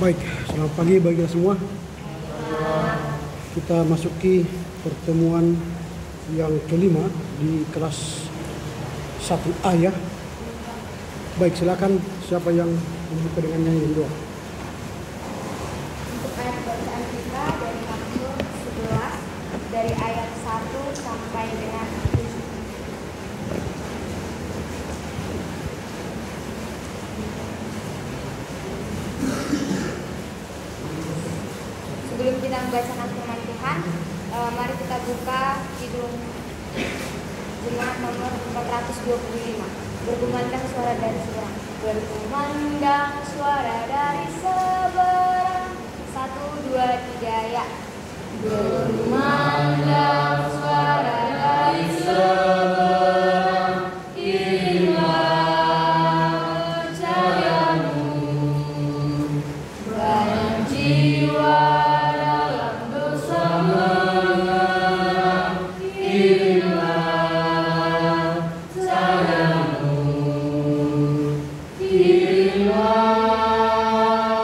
Baik, selamat pagi bagi semua. Kita masuki pertemuan yang kelima di kelas 1A ya. Baik, silakan siapa yang membuka dengan nyanyi doa. Untuk ayat bacaan kita dari Mazmur 11 dari ayat 1 sampai dengan 7. Sebelum kita membacakan firman Tuhan, mari kita buka Kidung Jemaat nomor 425. Berkumandang suara dari seberang. Berkumandang suara dari seberang. 1, 2, 3 ya. Berkumandang suara dari seberang. Inilah percayamu. Banyak jiwa dalam dosa mengerang. Inilah percayamu. Inilah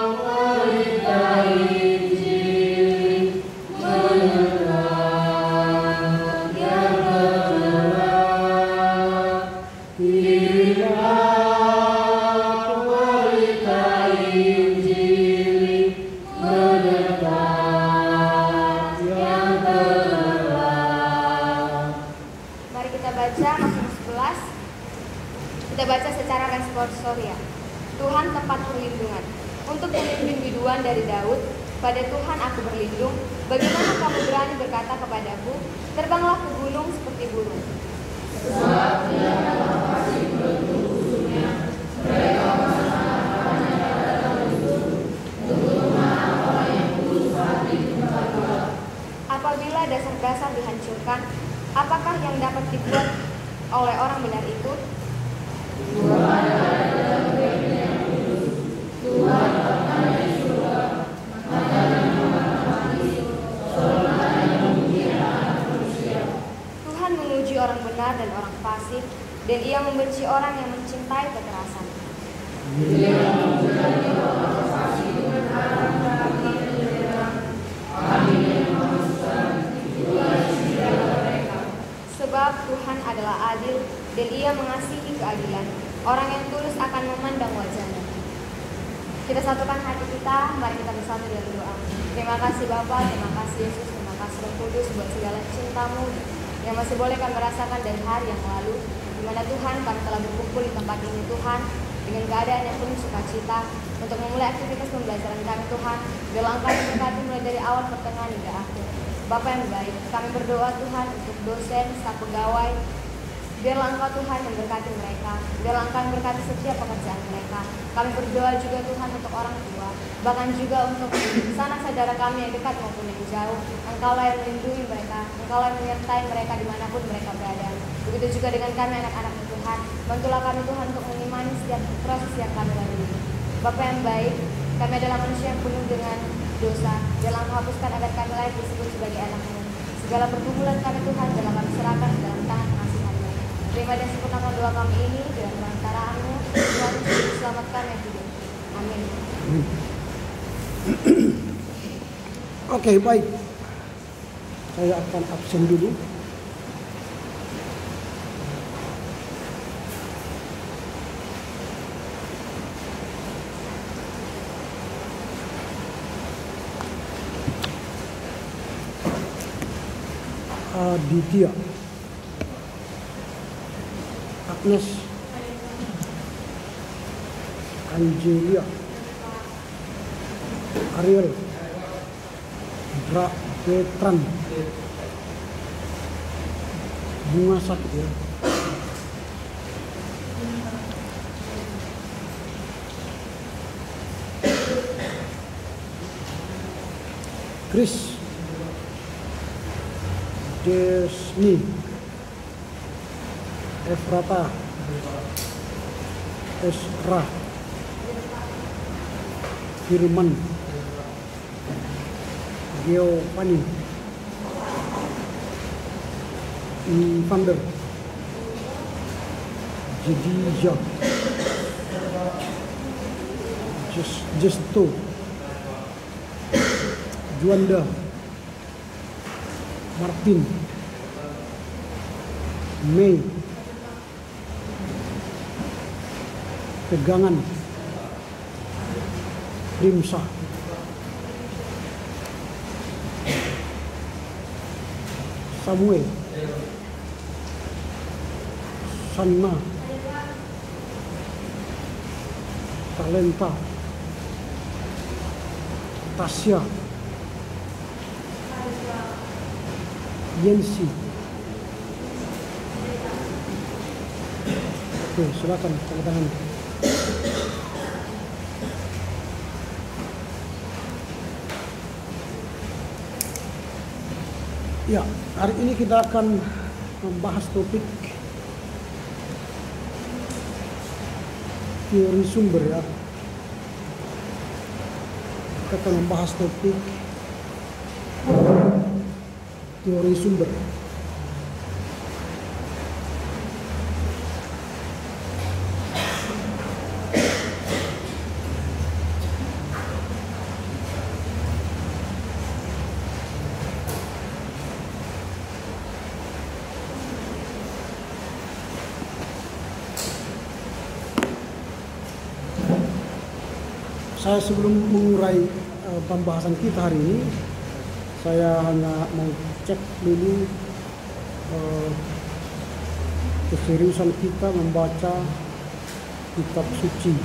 berita Injil menerang yang terang. Inilah berita Injil menerang yang terang. Mari kita baca Mazmur 11. Kita baca secara responsoria. Tuhan tempat perlindungan. Untuk pemimpin biduan dari Daud, pada Tuhan aku berlindung. Bagaimana kamu berani berkata kepadaku, terbanglah ke gunung seperti burung. Apabila dasar-dasar dihancurkan, apakah yang dapat dibuat oleh orang benar itu? Tuhan menguji orang benar dan orang fasik, dan Ia membenci orang yang mencintai kekerasan. Sebab Tuhan adalah adil dan Ia mengasihi keadilan. Orang yang tulus akan memandang wajah-Nya. Kita satukan hati kita, mari kita bersatu dalam doa. Terima kasih Bapa, terima kasih Yesus, terima kasih Roh Kudus buat segala cinta-Mu yang masih boleh kami rasakan dari hari yang lalu, di mana Tuhan kami telah berkumpul di tempat ini Tuhan dengan keadaan yang penuh sukacita untuk memulai aktivitas pembelajaran kami Tuhan. Biarlah Engkau memberkati mulai dari awal pertengahan hingga akhir. Bapa yang baik, kami berdoa Tuhan untuk dosen, staf pegawai. Biarlah Engkau Tuhan memberkati mereka. Biarlah Engkau memberkati setiap pekerjaan mereka. Kami berdoa juga Tuhan untuk orang tua, bahkan juga untuk sanak saudara kami yang dekat maupun yang jauh. Engkaulah yang melindungi mereka, Engkaulah yang menyertai mereka dimanapun mereka berada. Begitu juga dengan kami anak-anak Tuhan. Bantulah kami Tuhan untuk mengimani setiap proses yang kami lalui. Bapa yang baik, kami adalah manusia yang penuh dengan dosa. Biarlah Engkau hapuskan agar kami layak disebut sebagai anak-Mu. Segala pergumulan kami Tuhan dalam kami serahkan ke dalam tangan pengasihan-Mu. Terima dan sempurnakan doa kami ini dengan perantara-Mu. Tuhan Yesus selamatkan yang hidup. Amin. Oke, baik. Saya akan absen dulu. Aditya, Agnes, Angelia, Ariel, Betran, Bunga sakit ya. Chris, Desni, Efrata, Esra, Firman, Giovanni, Vander, Jedija, Justo, Juanda, Martin, Mei, Pegangan, Rimsa, Samuel, Sanna, Talenta, Tasya, Yensi. Oke, silakan tanda tangan. Ya, hari ini kita akan membahas topik teori sumber ya. Kita akan membahas topik teori sumber. Saya sebelum mengurai pembahasan kita hari ini, saya hanya mau cek dulu keseriusan kita membaca kitab suci.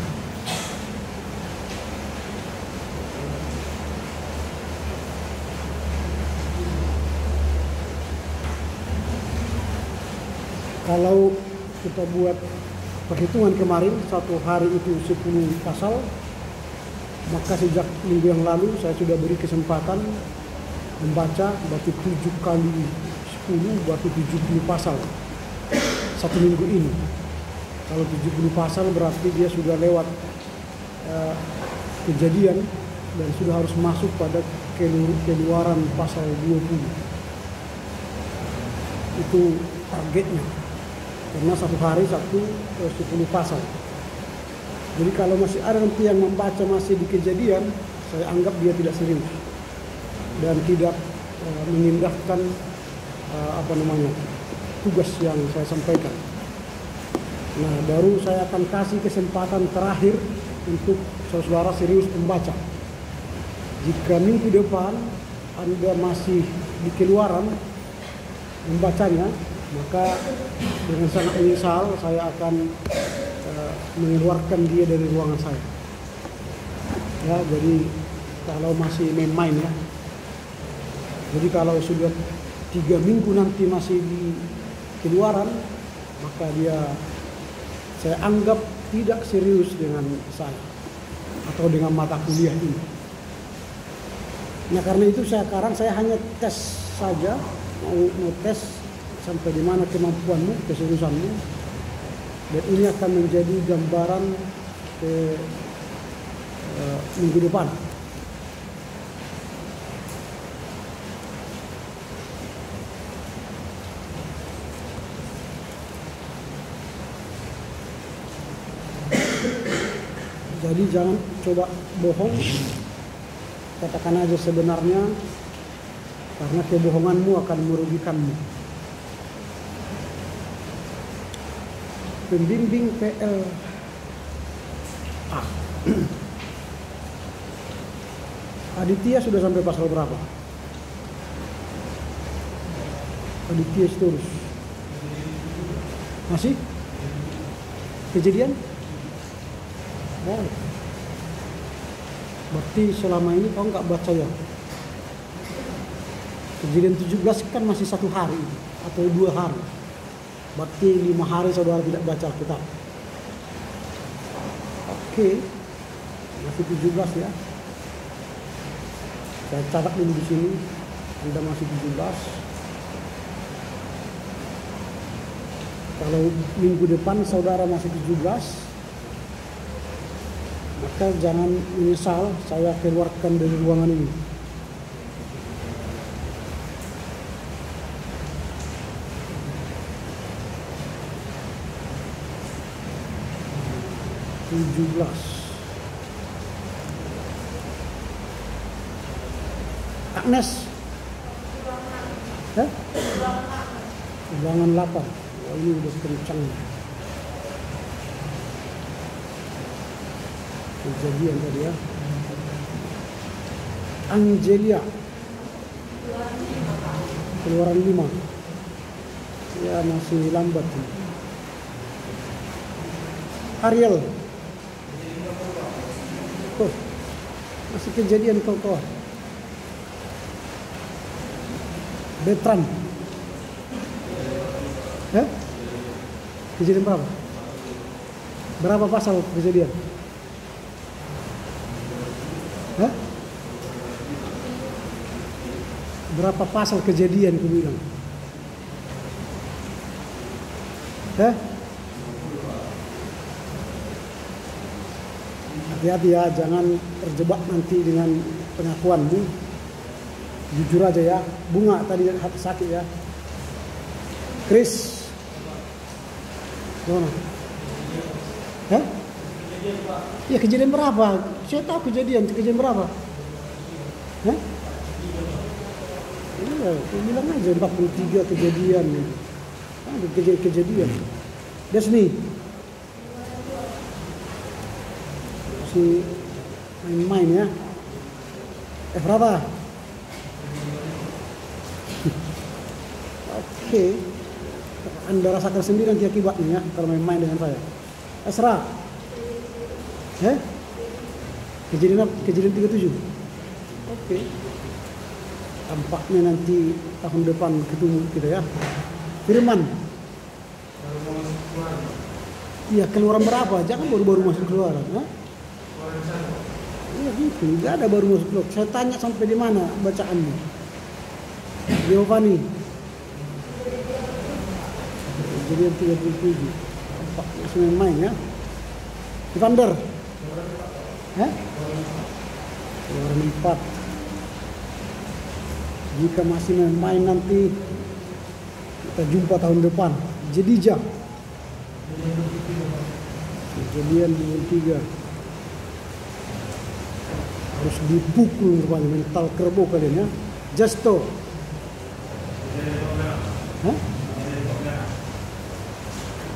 Kalau kita buat perhitungan kemarin, satu hari itu 10 pasal, maka sejak minggu yang lalu saya sudah beri kesempatan membaca, berarti 7 kali 10 berarti 70 pasal satu minggu ini. Kalau 70 pasal berarti dia sudah lewat Kejadian dan sudah harus masuk pada keluaran pasal 20. Itu targetnya, karena satu hari 10 pasal. Jadi kalau masih ada nanti yang membaca masih di Kejadian, saya anggap dia tidak serius dan tidak mengindahkan tugas yang saya sampaikan. Nah, baru saya akan kasih kesempatan terakhir untuk saudara serius membaca. Jika minggu depan Anda masih di Keluaran membacanya, maka dengan sangat menyesal saya akan mengeluarkan dia dari ruangan saya. Ya, jadi kalau masih main-main ya. Jadi kalau sudah 3 minggu nanti masih di Keluaran, maka saya anggap tidak serius dengan saya atau dengan mata kuliah ini. Nah, karena itu sekarang saya hanya tes saja, mau tes sampai di mana kemampuanmu, keseriusanmu. Dan ini akan menjadi gambaran ke minggu depan. Jadi jangan coba bohong, katakan aja sebenarnya, karena kebohonganmu akan merugikanmu. Pembimbing PLA. Aditya sudah sampai pasal berapa? Aditya terus masih Kejadian? Boleh. Berarti selama ini kau nggak baca ya? Kejadian 17 kan masih 1 hari atau 2 hari. Berarti 5 hari saudara tidak baca Alkitab. Oke, masih 17 ya. Saya catat dulu di sini. Anda masih 17. Kalau minggu depan saudara masih 17, maka jangan menyesal saya keluarkan dari ruangan ini. Agnes. Ulangan 8. Wah, ini udah kencang. Kejadian tadi ya. Angelia. Keluaran 5. Ya masih lambat. Ariel. Tuh. Masih kejadian kau. Betran. Kejadian berapa? Berapa pasal kejadian? Berapa pasal kejadian ku bilang? Hati-hati ya, jangan terjebak nanti dengan pengakuanmu. Jujur aja ya. Bunga tadi hati sakit ya. Chris. Gimana? Ya kejadian berapa? Saya tahu kejadian berapa? Iya, aku bilang aja 43 kejadian. Kejadian. Desni. Si main-main ya. Efrata. Oke. Anda rasakan sendiri nanti akibatnya ya, kalau main-main dengan saya. Esra. Kejadian 37. Oke. Tampaknya nanti tahun depan ketemu kita ya. Firman. Iya, keluaran berapa? Jangan baru-baru masuk keluaran. Iya gitu, nggak ada baru masuk keluaran. Saya tanya sampai di mana bacaannya. Giovanni. Kejadian 37. Tampaknya masih main ya. Evander. Keluaran 4. Jika masih main nanti kita jumpa tahun depan. Jedijah. Kejadian 23. Harus dipukul rupanya mental kerbau kalian ya. Justo.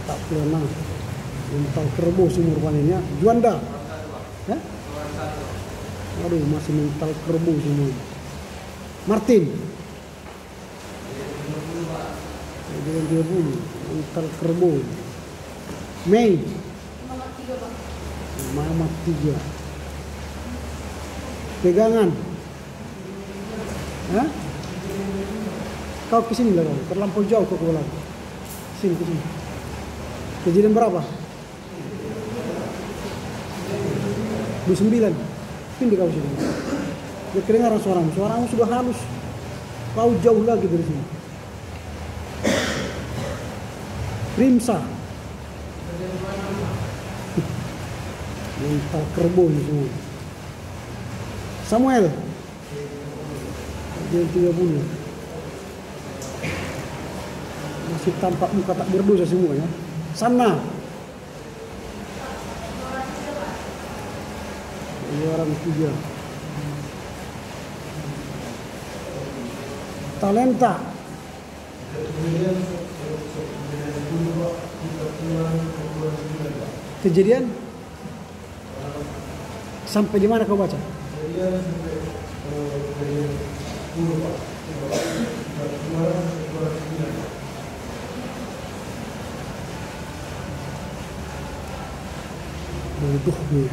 Tak pernah mental kerbau semua rupanya ya. Juanda. Aduh, masih mental kerbau semua. Martin. Kejadian 20. Mental kerbau. Mei. Mamat 3. Pegangan. Kau kesini lah, terlampau jauh kau pulang. Sini kesini. Kejadian berapa? 29. Pindah kau sini. Dia kedengaran suaramu sudah halus. Kau jauh lagi dari sini. Rimsa. Mental kerbau ini semua. Samuel. Dia 30. Masih tampak muka tak berdosa semua ya. Sana. Orang 3. Talenta. Kejadian sampai di mana kau baca? Bodoh dia.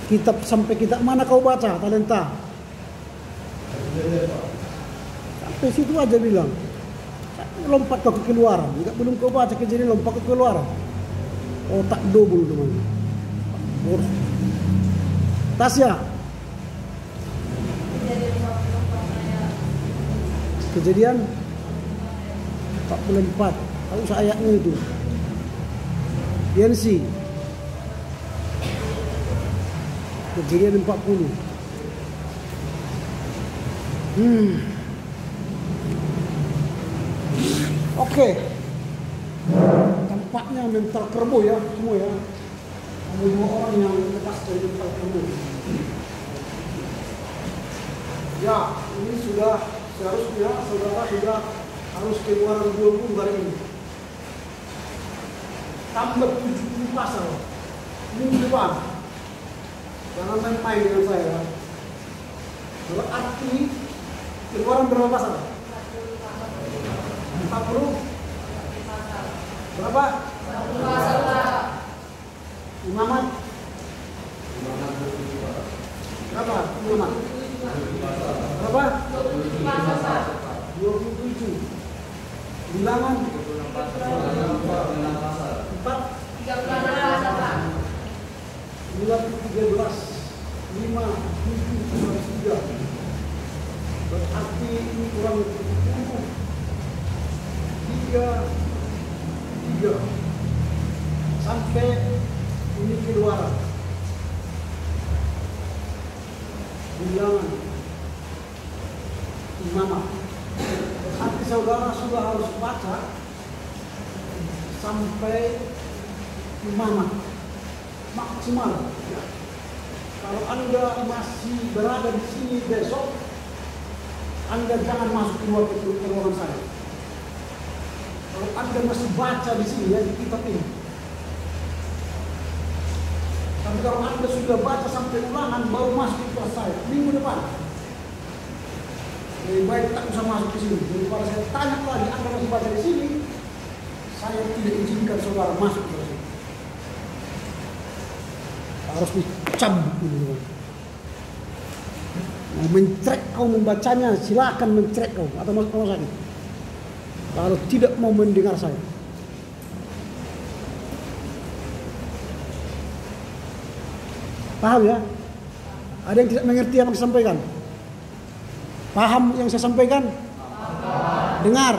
Kitab sampai kitab mana kau baca, Talenta? Sampai situ aja bilang. Lompat kau ke keluaran. Enggak, belum kau baca kejadian lompat ke keluaran. Otak double teman. Tasya. Kejadian 44. Tahu ayatnya itu. Yansi. Kejadian 40. Oke. Tampaknya mental kerbau ya semua ya. Ada 2 orang yang lepas dari mental kerbau. Ya, ini sudah seharusnya saudara sudah harus keluaran 20 hari ini. Tambah 70 pasal minggu depan. Jangan main-main dengan saya. Berarti keluaran berapa pasal? 40. Berapa? 40 pasal. Imamat? Berapa? Imamat? Berapa? 27. Bilangan? 4. 13. 5, 7, 3. Berarti ini kurang 70. 3. Sampai ini keluar. Bilangan imamat. Berarti saudara sudah harus baca sampai imamat maksimal. Ya. Kalau Anda masih berada di sini besok, Anda jangan masuk keluar ke ruangan saya. Kalau Anda masih baca di sini ya, di kitab ini. Tapi kalau Anda sudah baca sampai ulangan, baru masuk ke kelas saya minggu depan. Lebih baik tak usah masuk ke sini. Daripada saya tanya lagi, Anda masih baca di sini, saya tidak izinkan saudara masuk ke sini. Harus dicambuk dulu. Nah, mencrek kau membacanya, silakan mencrek kau atau masuk rumah sakit. Kalau tidak mau mendengar saya. Paham ya? Ada yang tidak mengerti yang saya sampaikan? Paham yang saya sampaikan? Dengar.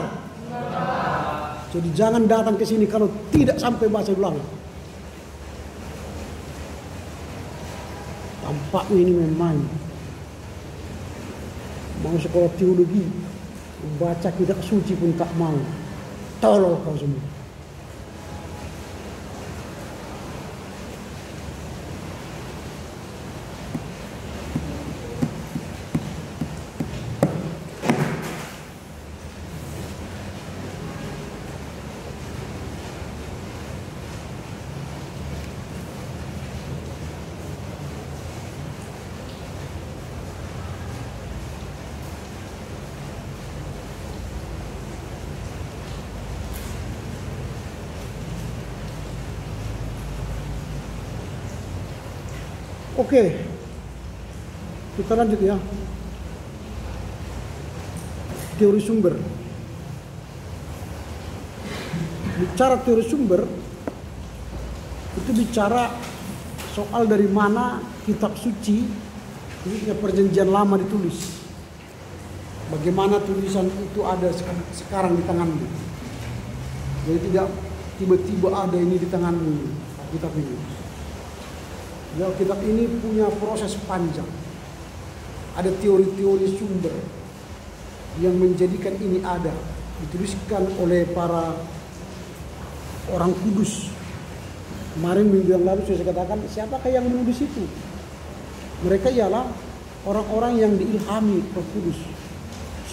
Jadi jangan datang ke sini kalau tidak sampai baca ulang. Tampaknya ini memang mau sekolah teologi, membaca kitab suci pun tak mau. Tolol kau semua. Oke, kita lanjut ya. Teori sumber. Bicara teori sumber, itu bicara soal dari mana kitab suci, khususnya perjanjian lama ditulis. Bagaimana tulisan itu ada sekarang di tanganmu. Jadi tidak tiba-tiba ada ini di tanganmu, kitab ini. Ya, kitab ini punya proses panjang. Ada teori-teori sumber yang menjadikan ini ada. Dituliskan oleh para orang kudus. Kemarin minggu yang lalu saya katakan, siapakah yang menulis itu? Mereka ialah orang-orang yang diilhami Roh Kudus.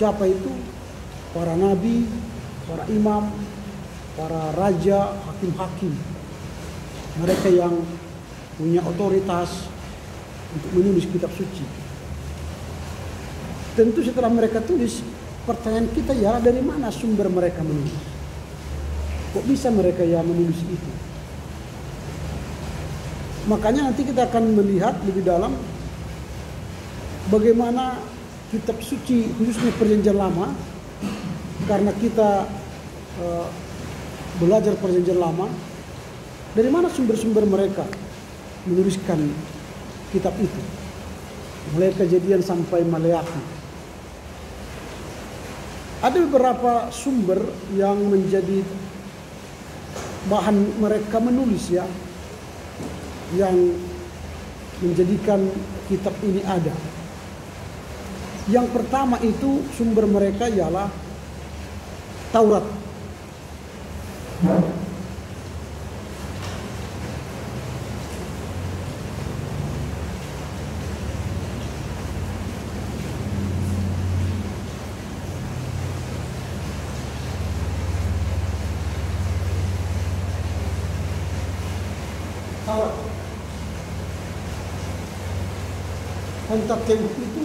Siapa itu? Para nabi, para imam, para raja, hakim-hakim. Mereka yang punya otoritas untuk menulis kitab suci. Tentu setelah mereka tulis, pertanyaan kita ya dari mana sumber mereka menulis? Kok bisa mereka ya menulis itu? Makanya nanti kita akan melihat lebih dalam bagaimana kitab suci khususnya perjanjian lama, karena kita belajar perjanjian lama, dari mana sumber-sumber mereka menuliskan kitab itu, mulai Kejadian sampai Maleakhi. Ada beberapa sumber yang menjadi bahan mereka menulis ya, yang menjadikan kitab ini ada. Yang pertama itu sumber mereka ialah Taurat. Taurat. Pentateuch itu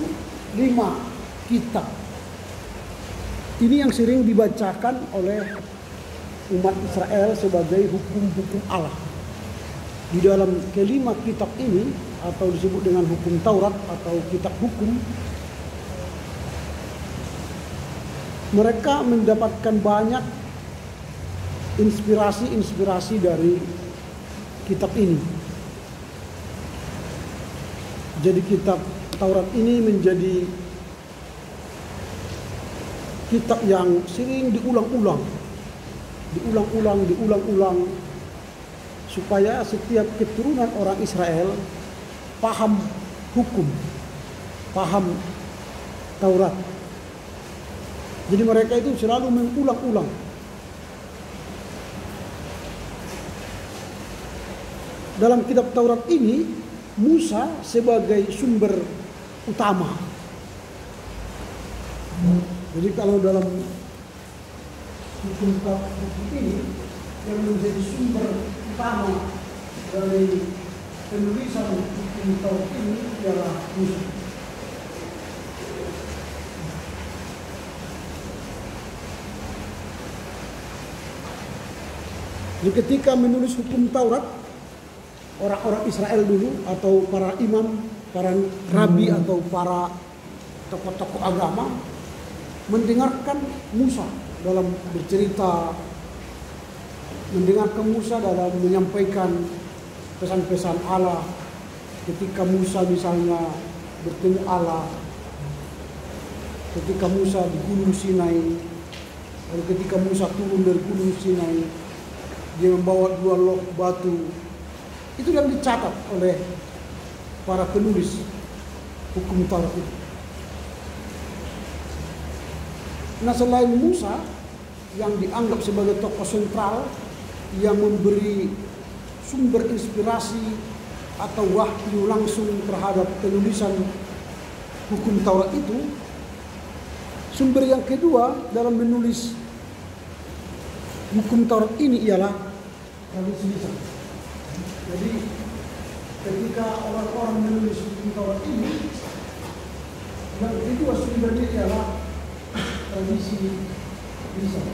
5 kitab. Ini yang sering dibacakan oleh umat Israel sebagai hukum-hukum Allah. Di dalam kelima kitab ini, atau disebut dengan hukum Taurat atau kitab hukum, mereka mendapatkan banyak inspirasi dari kitab ini. Jadi kitab Taurat ini menjadi kitab yang sering diulang-ulang supaya setiap keturunan orang Israel paham hukum, paham Taurat. Jadi mereka itu selalu mengulang-ulang. Dalam kitab Taurat ini, Musa sebagai sumber utama. Jadi kalau dalam hukum ini yang menjadi sumber utama dari penulisan hukum Taurat ini adalah Musa. Jadi ketika menulis hukum Taurat, orang-orang Israel dulu atau para imam, para rabi atau para tokoh-tokoh agama mendengarkan Musa dalam bercerita, mendengarkan Musa dalam menyampaikan pesan-pesan Allah. Ketika Musa misalnya bertemu Allah, ketika Musa di Gunung Sinai, lalu ketika Musa turun dari Gunung Sinai, dia membawa 2 lok batu. Itu yang dicatat oleh para penulis hukum Taurat itu. Nah, selain Musa yang dianggap sebagai tokoh sentral yang memberi sumber inspirasi atau wahyu langsung terhadap penulisan hukum Taurat itu, sumber yang kedua dalam menulis hukum Taurat ini ialah tradisi lisan. Jadi ketika orang-orang menulis hukum Taurat ini, yang kedua sumbernya ialah tradisi lisan.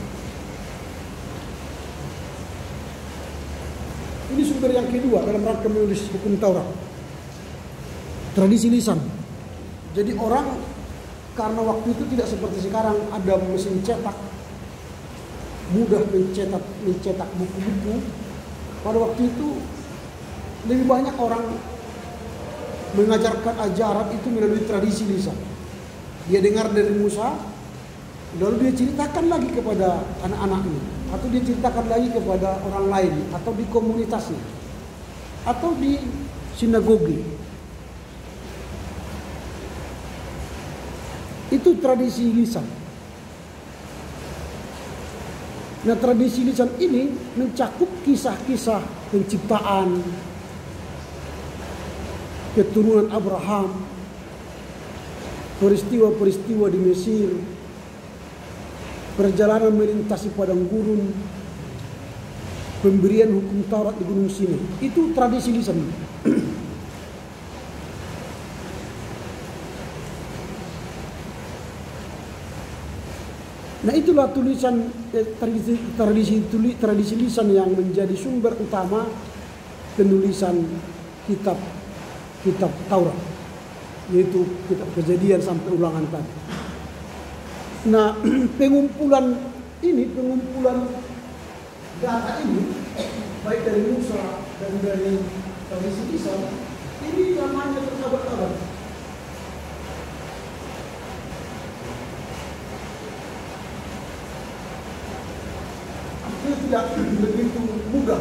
Ini sumber yang kedua dalam rangka menulis hukum Taurat, tradisi lisan. Jadi orang, karena waktu itu tidak seperti sekarang ada mesin cetak, mudah mencetak buku-buku. Pada waktu itu lebih banyak orang mengajarkan ajaran itu melalui tradisi lisan. Dia dengar dari Musa, lalu dia ceritakan lagi kepada anak-anaknya, atau dia ceritakan lagi kepada orang lain, atau di komunitasnya, atau di sinagoge. Itu tradisi lisan. Nah, tradisi lisan ini mencakup kisah-kisah penciptaan, keturunan Abraham, peristiwa-peristiwa di Mesir, perjalanan melintasi padang gurun, pemberian hukum Taurat di Gunung Sinai. Itu tradisi lisan. Nah, itulah tradisi lisan yang menjadi sumber utama penulisan kitab Taurat, yaitu kitab Kejadian sampai Ulangan tadi. Nah, pengumpulan data ini, baik dari Musa dan dari tradisi lisan, ini namanya berkabar-kabar. Itu tidak begitu mudah,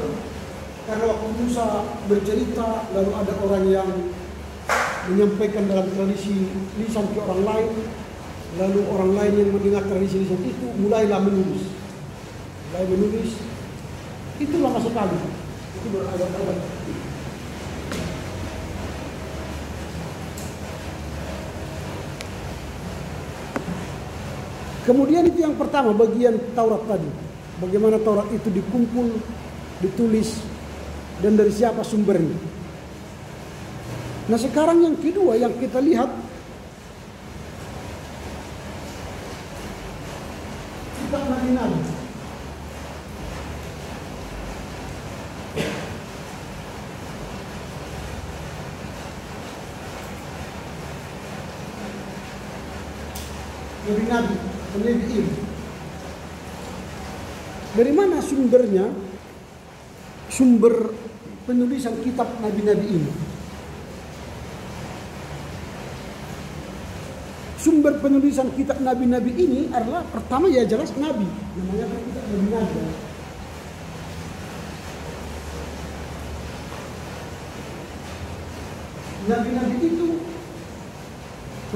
karena waktu Musa bercerita, lalu ada orang yang menyampaikan dalam tradisi lisan ke orang lain, lalu orang lain yang mendengar tradisi lisan itu mulailah menulis. Itu lama sekali, itu berabad-abad. Kemudian itu yang pertama, bagian Taurat tadi. Bagaimana Taurat itu dikumpul, ditulis, dan dari siapa sumbernya. Nah sekarang yang kedua yang kita lihat, kitab nabi-nabi. Nabi-nabi, penelitian. Dari mana sumbernya? Sumber penulisan kitab nabi-nabi ini. Sumber penulisan kitab nabi-nabi ini adalah pertama ya jelas nabi, namanya kan kitab nabi-nabi. Nabi-nabi itu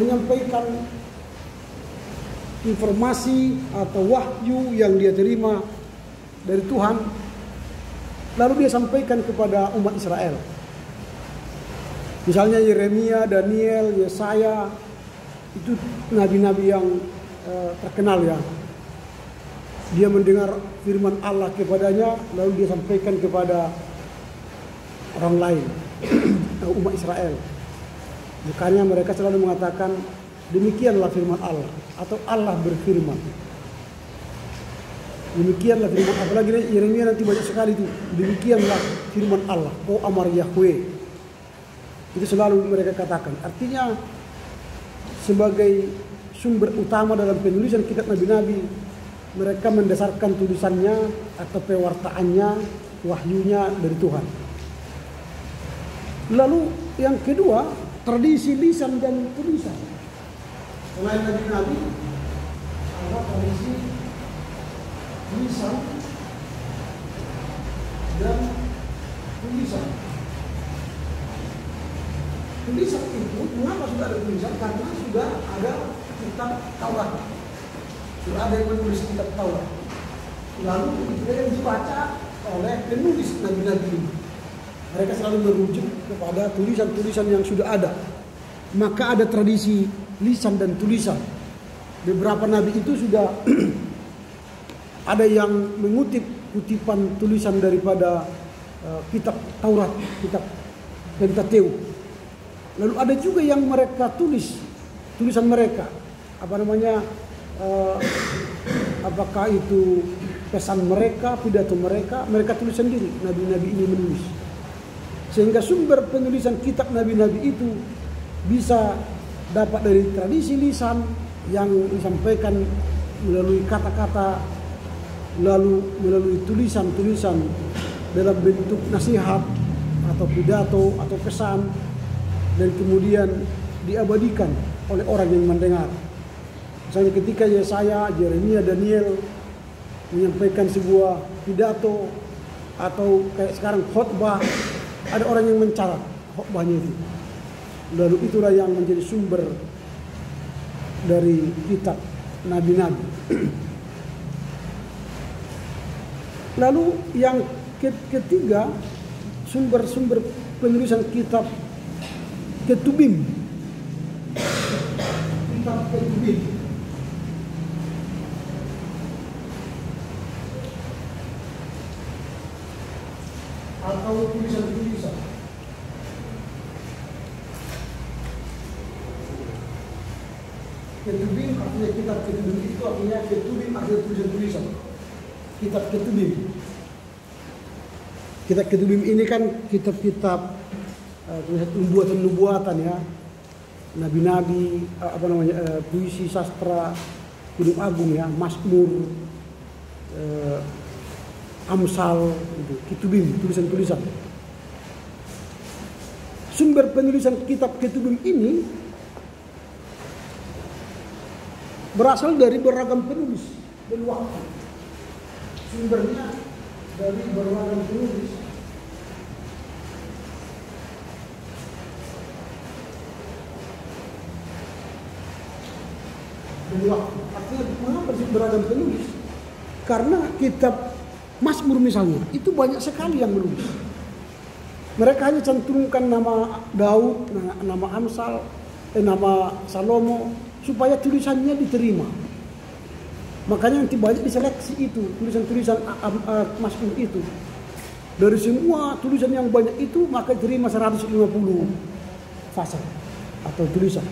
menyampaikan informasi atau wahyu yang dia terima dari Tuhan, lalu dia sampaikan kepada umat Israel. Misalnya Yeremia, Daniel, Yesaya, itu nabi-nabi yang terkenal ya. Dia mendengar firman Allah kepadanya, lalu dia sampaikan kepada orang lain, umat Israel. Makanya mereka selalu mengatakan, demikianlah firman Allah, atau Allah berfirman. Demikianlah firman, apalagi Yeremia nanti banyak sekali itu. Demikianlah firman Allah, oh Amar Yahweh. Itu selalu mereka katakan. Artinya sebagai sumber utama dalam penulisan kitab nabi-nabi, mereka mendasarkan tulisannya atau pewartaannya, wahyunya dari Tuhan. Lalu yang kedua, tradisi lisan dan tulisan. Selain nabi-nabi, ada tradisi lisan dan tulisan. Tulisan itu, mengapa sudah ada tulisan? Karena sudah ada kitab Taurat. Sudah ada yang menulis kitab Taurat. Lalu itu yang dibaca oleh penulis nabi-nabi ini. Mereka selalu merujuk kepada tulisan-tulisan yang sudah ada. Maka ada tradisi lisan dan tulisan. Beberapa nabi itu sudah ada yang mengutip kutipan tulisan daripada kitab Taurat, kitab Pentateuch. Lalu ada juga yang mereka tulis tulisan mereka, apakah itu pesan mereka, pidato mereka tulis sendiri. Nabi-nabi ini menulis, sehingga sumber penulisan kitab nabi-nabi itu bisa dapat dari tradisi lisan yang disampaikan melalui kata-kata, lalu melalui tulisan-tulisan dalam bentuk nasihat atau pidato atau pesan, dan kemudian diabadikan oleh orang yang mendengar. Misalnya ketika Yesaya, Yeremia, Daniel menyampaikan sebuah pidato atau kayak sekarang khotbah, ada orang yang mencatat khotbahnya itu. Lalu itulah yang menjadi sumber dari kitab nabi-nabi. Lalu yang ketiga, sumber-sumber penulisan kitab Ketubim. Kitab Ketubim. Atau tulisan-tulisan. Ketubim artinya kitab Ketubim itu artinya Ketubim artinya tulisan-tulisan. Kitab Ketubim. Kitab Ketubim ini kan kitab-kitab nubuatan ya, nabi-nabi, puisi sastra Gunung Agung ya, Mazmur, Amsal, itu Ketubim, tulisan-tulisan. Sumber penulisan kitab Ketubim ini berasal dari beragam penulis dan waktu. Sumbernya dari beragam penulis. Waktu. Artinya mengapa beragam penulis? Karena kitab Mazmur misalnya itu banyak sekali yang menulis. Mereka hanya cantumkan nama Daud, nama Amsal, nama Salomo supaya tulisannya diterima. Makanya nanti banyak diseleksi itu tulisan-tulisan Mazmur itu. Dari semua tulisan yang banyak itu maka terima 150 pasal atau tulisan.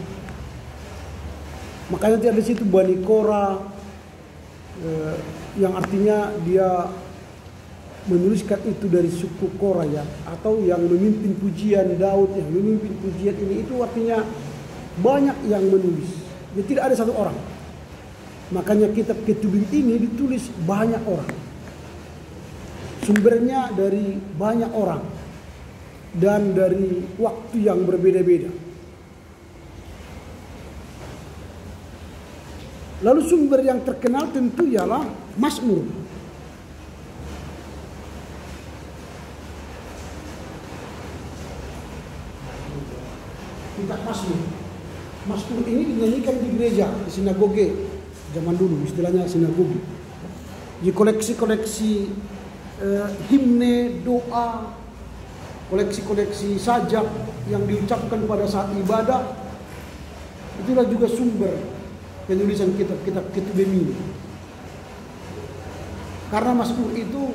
Makanya di situ Bani Korah, yang artinya dia menuliskan itu dari suku Korah ya, atau yang memimpin pujian Daud, yang memimpin pujian ini, itu artinya banyak yang menulis. Jadi tidak ada satu orang. Makanya kitab Ketubim ini ditulis banyak orang. Sumbernya dari banyak orang dan dari waktu yang berbeda-beda. Lalu sumber yang terkenal tentu ialah Mazmur. Kitab Mazmur. Mazmur ini dinyanyikan di gereja, di sinagoge zaman dulu, istilahnya sinagoge. Di koleksi-koleksi himne, doa, koleksi-koleksi sajak yang diucapkan pada saat ibadah. Itulah juga sumber penulisan kitab-kitab Ketubim ini. Karena Mazmur itu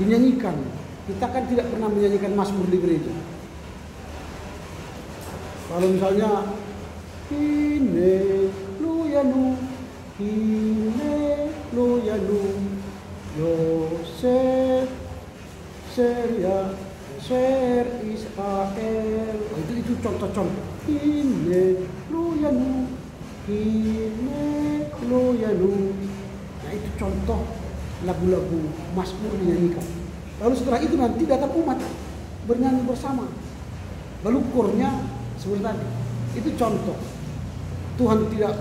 dinyanyikan. Kita kan tidak pernah menyanyikan Mazmur di gereja. Kalau misalnya Hine Luyanu, Hine Luyanu, Yosef Seria Ser Israel, itu contoh-contoh. Hine Luyanu, Hine Luyanu. Nah itu contoh lagu-lagu Mazmur dinyanyikan. Lalu setelah itu nanti datang umat bernyanyi bersama. Lalu kornya seperti tadi. Itu contoh Tuhan tidak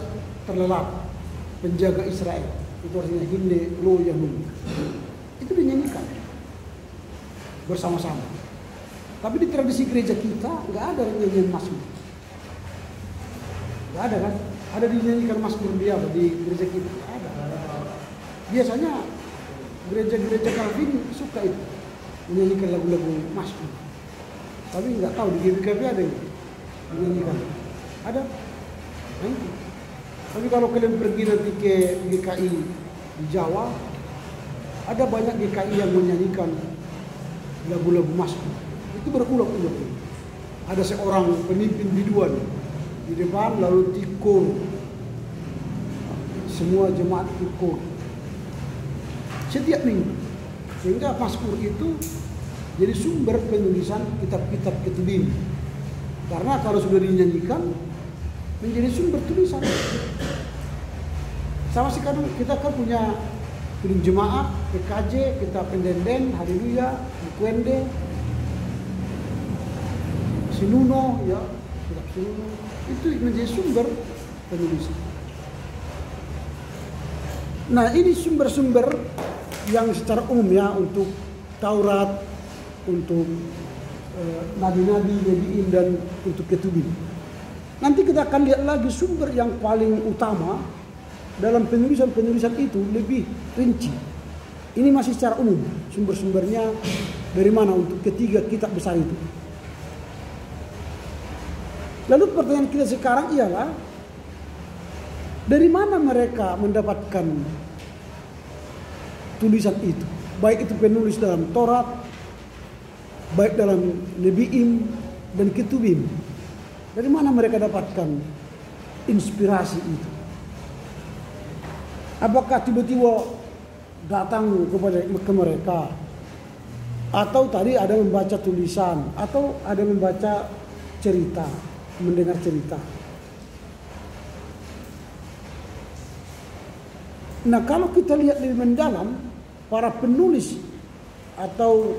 terlelap penjaga Israel. Itu artinya Hine Luyanu. Itu dinyanyikan bersama-sama. Tapi di tradisi gereja kita nggak ada nyanyian Mazmur. Nggak ada kan? Ada dinyanyikan Mazmur di gereja kita? Nggak ada. Biasanya gereja-gereja Calvin suka itu menyanyikan lagu-lagu Mazmur. Tapi nggak tahu di GBKP ada yang menyanyikan. Ada? Nah itu. Tapi kalau kalian pergi nanti ke GKI di Jawa, ada banyak GKI yang menyanyikan lagu-lagu Mazmur. Itu berulang-ulang. Ada seorang pemimpin biduan di depan, lalu tikor. Semua jemaat tikor. Setiap minggu. Sehingga Mazmur itu jadi sumber penulisan kitab-kitab Ketubim. Karena kalau sudah dinyanyikan menjadi sumber tulisan. Sama sekarang kita kan punya piring jemaat, PKJ, kita pendenden, haleluya, Bukwende, Sinuno, ya, kitab Sinuno. Itu menjadi sumber penulisan. Nah ini sumber-sumber yang secara umum ya, untuk Taurat, untuk nabi-nabi, Leviin, dan untuk Ketubim. Nanti kita akan lihat lagi sumber yang paling utama dalam penulisan-penulisan itu lebih rinci. Ini masih secara umum, sumber-sumbernya dari mana untuk ketiga kitab besar itu. Lalu pertanyaan kita sekarang ialah, dari mana mereka mendapatkan tulisan itu? Baik itu penulis dalam Taurat, baik dalam Leviin dan Ketubim. Dari mana mereka dapatkan inspirasi itu? Apakah tiba-tiba datang ke mereka, atau tadi ada membaca tulisan, atau ada membaca cerita, mendengar cerita? Nah kalau kita lihat lebih mendalam, para penulis atau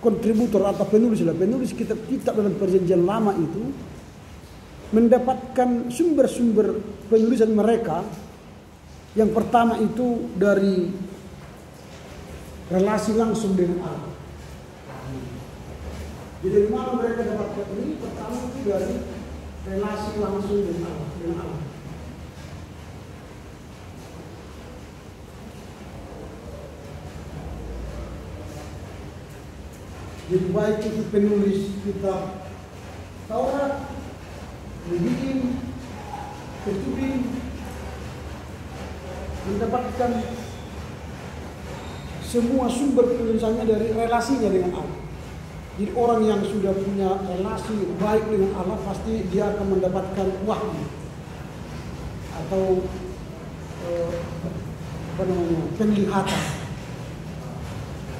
kontributor atau penulis kitab-kitab dalam Perjanjian Lama itu mendapatkan sumber-sumber penulisan mereka. Yang pertama itu dari relasi langsung dengan Allah. Jadi dari mana mereka dapatkan ini? Pertama itu dari relasi langsung dengan Allah. Jadi baik itu penulis kitab Taurat, Leviin, Ketubim, mendapatkan semua sumber penulisannya dari relasinya dengan Allah. Jadi orang yang sudah punya relasi baik dengan Allah pasti dia akan mendapatkan wahyu atau penglihatan,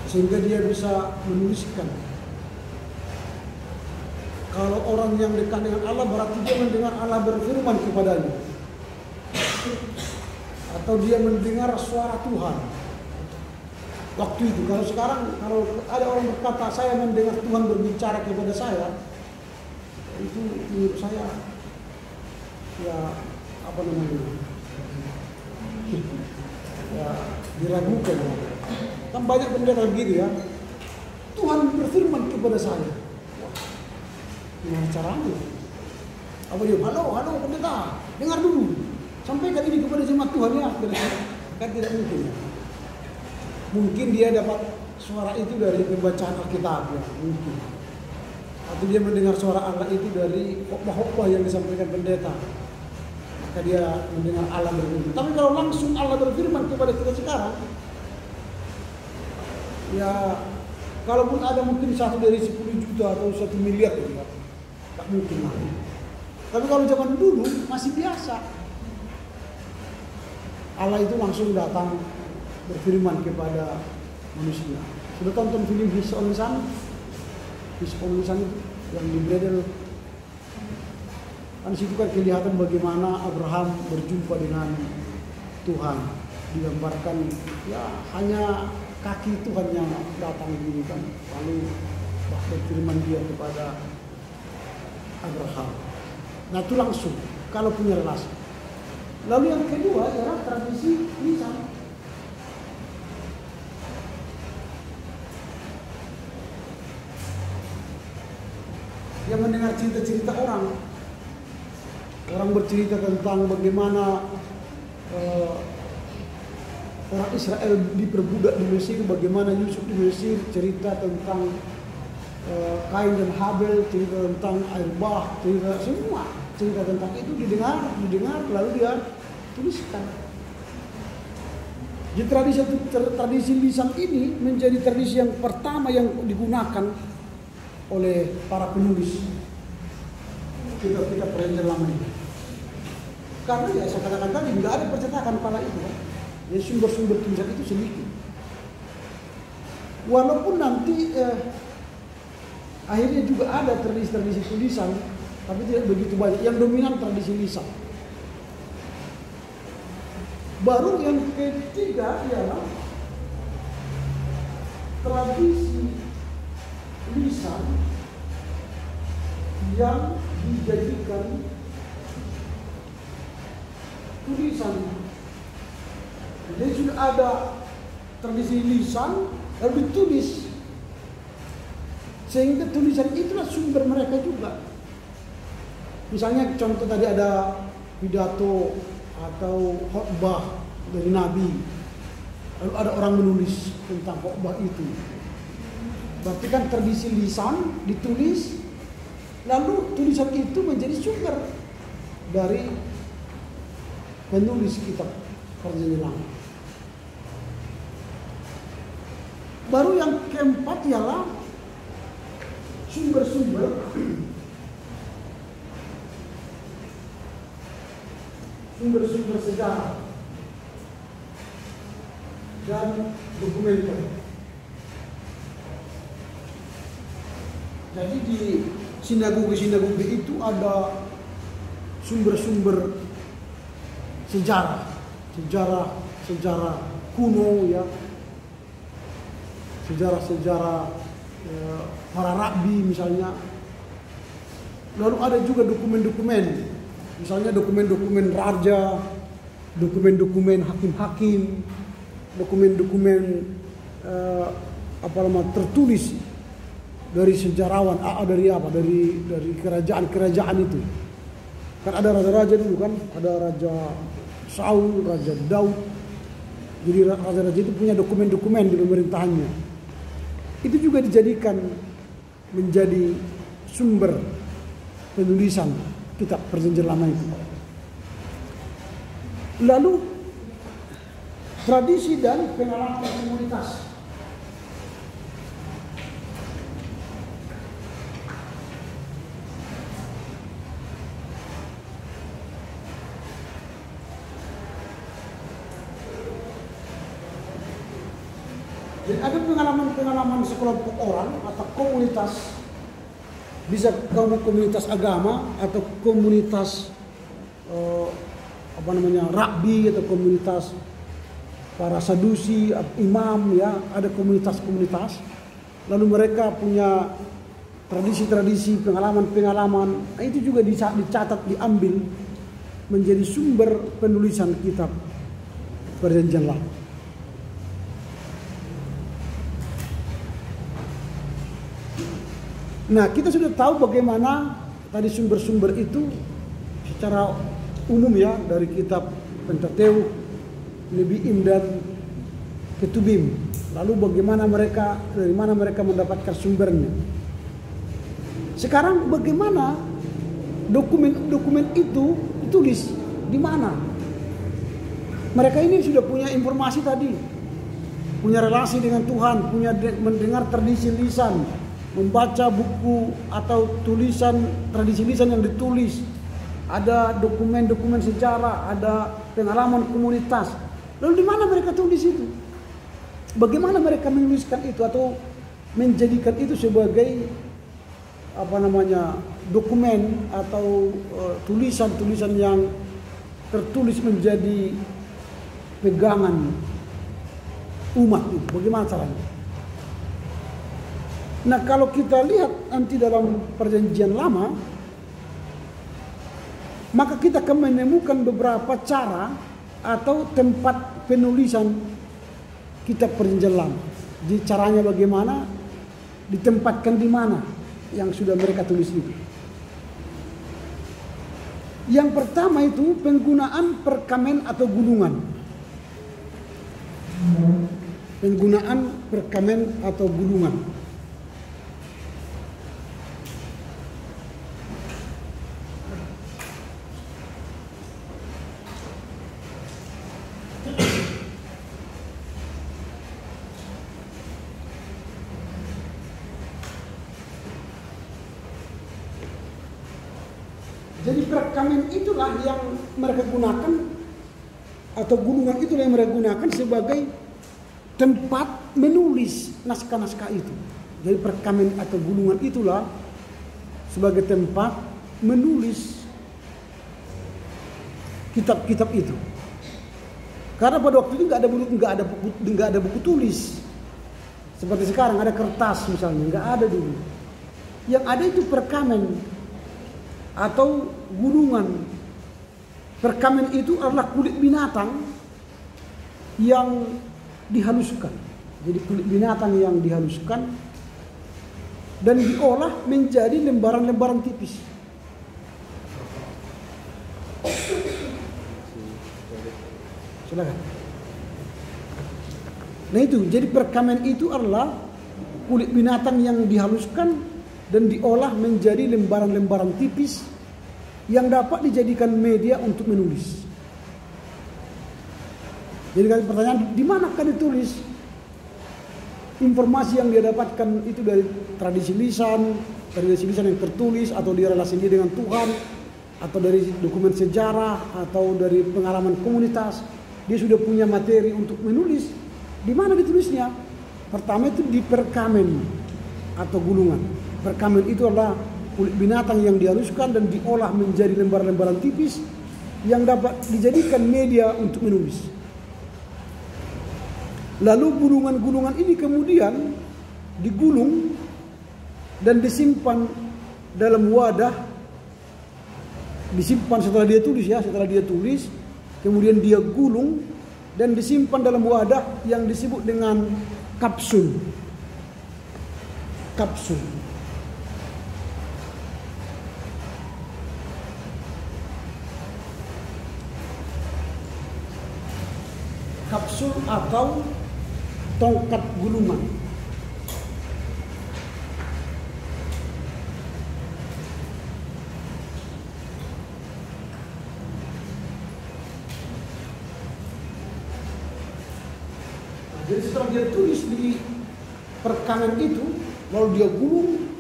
sehingga dia bisa menuliskan. Kalau orang yang dekat dengan Allah berarti dia mendengar Allah berfirman kepadanya, atau dia mendengar suara Tuhan. Waktu itu, kalau sekarang kalau ada orang berkata saya mendengar Tuhan berbicara kepada saya, itu menurut saya ya apa namanya? Ya diragukan. Kan banyak pendeta begitu ya. Tuhan berfirman kepada saya. Wah, gimana caranya? Apa dia? Halo pendeta, dengar dulu. Sampaikan ini kepada jemaat Tuhan ya. Kan tidak mungkin ya. Mungkin dia dapat suara itu dari pembacaan Alkitab ya, mungkin. Atau dia mendengar suara Allah itu dari khotbah-khotbah yang disampaikan pendeta. Maka dia mendengar Allah berfirman. Tapi kalau langsung Allah berfirman kepada kita sekarang, ya kalaupun ada mungkin 1 dari 10 juta atau 1 miliar ya, tak mungkin lah. Tapi kalau zaman dulu masih biasa. Allah itu langsung datang berfirman kepada manusia. Sudah tonton film His Only Son? His Only Son itu yang di Bredel. Kan situ kan kelihatan bagaimana Abraham berjumpa dengan Tuhan. Digambarkan ya hanya kaki Tuhan yang datang begini kan. Lalu berfirman dia kepada Abraham. Nah itu langsung kalau punya relasi. Lalu yang kedua adalah tradisi lisan. Yang mendengar cerita-cerita orang bercerita tentang bagaimana orang Israel diperbudak di Mesir, bagaimana Yusuf di Mesir, cerita tentang Kain dan Habel, cerita tentang air bah, cerita tentang itu didengar lalu dia tuliskan. Jadi tradisi lisan ini menjadi tradisi yang pertama yang digunakan oleh para penulis kitab-kitab perjanjian lama ini. Karena ya saya katakan tadi nggak ada percetakan kala itu, ya sumber-sumber tulisan itu sedikit. Walaupun nanti akhirnya juga ada tradisi tulisan, tapi tidak begitu banyak. Yang dominan tradisi lisan. Baru yang ketiga ialah tradisi lisan yang dijadikan tulisan. Jadi sudah ada tradisi lisan lalu ditulis, sehingga tulisan itulah sumber mereka juga. Misalnya contoh tadi ada pidato atau khotbah dari Nabi, lalu ada orang menulis tentang khotbah itu. Berarti kan tradisi lisan ditulis, lalu tulisan itu menjadi sumber dari penulis kitab perjanjian lama. Baru yang keempat ialah sumber-sumber sejarah dan dokumenter. Jadi di sinagoge itu ada sumber-sumber sejarah kuno ya, sejarah para rabi misalnya. Lalu ada juga dokumen-dokumen, misalnya dokumen-dokumen raja, dokumen-dokumen hakim-hakim, dokumen-dokumen tertulis dari sejarawan, dari kerajaan-kerajaan itu. Kan ada raja-raja dulu kan, ada Raja Saul, Raja Daud. Jadi raja-raja itu punya dokumen-dokumen di pemerintahannya. Itu juga dijadikan menjadi sumber penulisan kitab perjanjian lama itu. Lalu tradisi dan pengalaman komunitas. Jadi ada pengalaman-pengalaman sekelompok orang atau komunitas, bisa komunitas agama atau komunitas rabbi atau komunitas para sadusi, imam, ya, ada komunitas-komunitas. Lalu mereka punya tradisi-tradisi, pengalaman-pengalaman, itu juga dicatat, diambil menjadi sumber penulisan kitab Perjanjian Lama. Nah, kita sudah tahu bagaimana tadi sumber-sumber itu secara umum, ya, dari kitab Pentateuch, Nebiim dan Ketubim. Lalu bagaimana dari mana mereka mendapatkan sumbernya. Sekarang bagaimana dokumen itu ditulis di mana? Mereka ini sudah punya informasi tadi, punya relasi dengan Tuhan, punya mendengar tradisi lisan, membaca buku atau tulisan, tradisi lisan yang ditulis, ada dokumen-dokumen sejarah, ada pengalaman komunitas. Lalu di mana mereka tulis itu? Bagaimana mereka menuliskan itu atau menjadikan itu sebagai dokumen atau tulisan-tulisan yang tertulis menjadi pegangan umat itu? Bagaimana caranya? Nah, kalau kita lihat nanti dalam Perjanjian Lama, maka kita akan menemukan beberapa cara atau tempat penulisan kitab Perjanjian Lama. Jadi caranya bagaimana, ditempatkan di mana yang sudah mereka tulis itu. Yang pertama itu penggunaan perkamen atau gulungan. Penggunaan perkamen atau gulungan. Jadi perkamen itulah yang mereka gunakan, atau gulungan itulah yang mereka gunakan sebagai tempat menulis naskah-naskah itu. Jadi perkamen atau gulungan itulah sebagai tempat menulis kitab-kitab itu. Karena pada waktu itu nggak ada buku tulis seperti sekarang, ada kertas misalnya, nggak ada dulu. Yang ada itu perkamen atau gulungan. Perkamen itu adalah kulit binatang yang dihaluskan. Jadi kulit binatang yang dihaluskan dan diolah menjadi lembaran-lembaran tipis. Silakan. Nah itu, jadi perkamen itu adalah kulit binatang yang dihaluskan dan diolah menjadi lembaran-lembaran tipis yang dapat dijadikan media untuk menulis. Jadi pertanyaan, di mana kan ditulis? Informasi yang dia dapatkan itu dari tradisi lisan yang tertulis, atau dia relasi dia dengan Tuhan, atau dari dokumen sejarah, atau dari pengalaman komunitas. Dia sudah punya materi untuk menulis. Di mana ditulisnya? Pertama itu di perkamen atau gulungan. Perkamen itu adalah kulit binatang yang dihaluskan dan diolah menjadi lembaran-lembaran tipis yang dapat dijadikan media untuk menulis. Lalu gulungan-gulungan ini kemudian digulung dan disimpan dalam wadah. Disimpan setelah dia tulis, kemudian dia gulung dan disimpan dalam wadah yang disebut dengan kapsul. Kapsul. Kapsul atau tongkat gulungan. Jadi setelah dia tulis di perkamen itu, lalu dia gulung,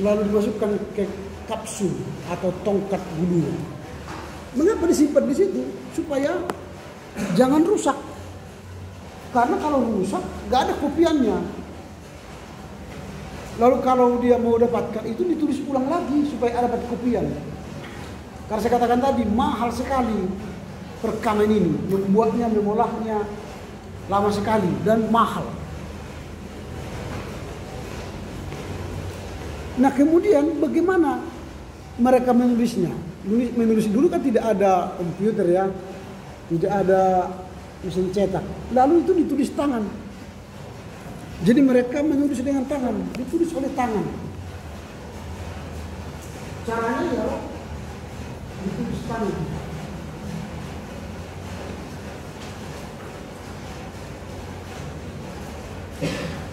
lalu dimasukkan ke kapsul atau tongkat gulungan. Mengapa disimpan di situ? Supaya jangan rusak. Karena kalau rusak, nggak ada kopiannya. Lalu kalau dia mau dapatkan itu ditulis ulang lagi supaya dapat kopian. Karena saya katakan tadi mahal sekali perekaman ini, membuatnya, mengolahnya lama sekali dan mahal. Nah kemudian bagaimana mereka menulisnya? Menulis dulu kan tidak ada komputer ya, tidak ada mesin cetak. Lalu itu ditulis tangan. Jadi mereka menulis dengan tangan, ditulis oleh tangan. Caranya ya ditulis tangan.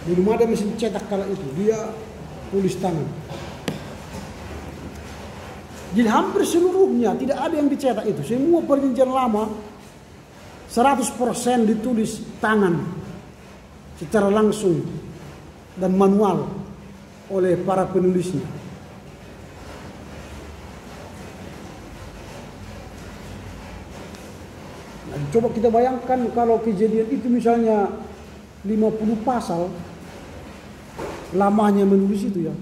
Belum ada mesin cetak kala itu, dia tulis tangan. Jadi hampir seluruhnya tidak ada yang dicetak itu. Semua perjanjian lama 100% ditulis tangan secara langsung dan manual oleh para penulisnya. Nah, coba kita bayangkan kalau kejadian itu misalnya 50 pasal lamanya menulis itu ya.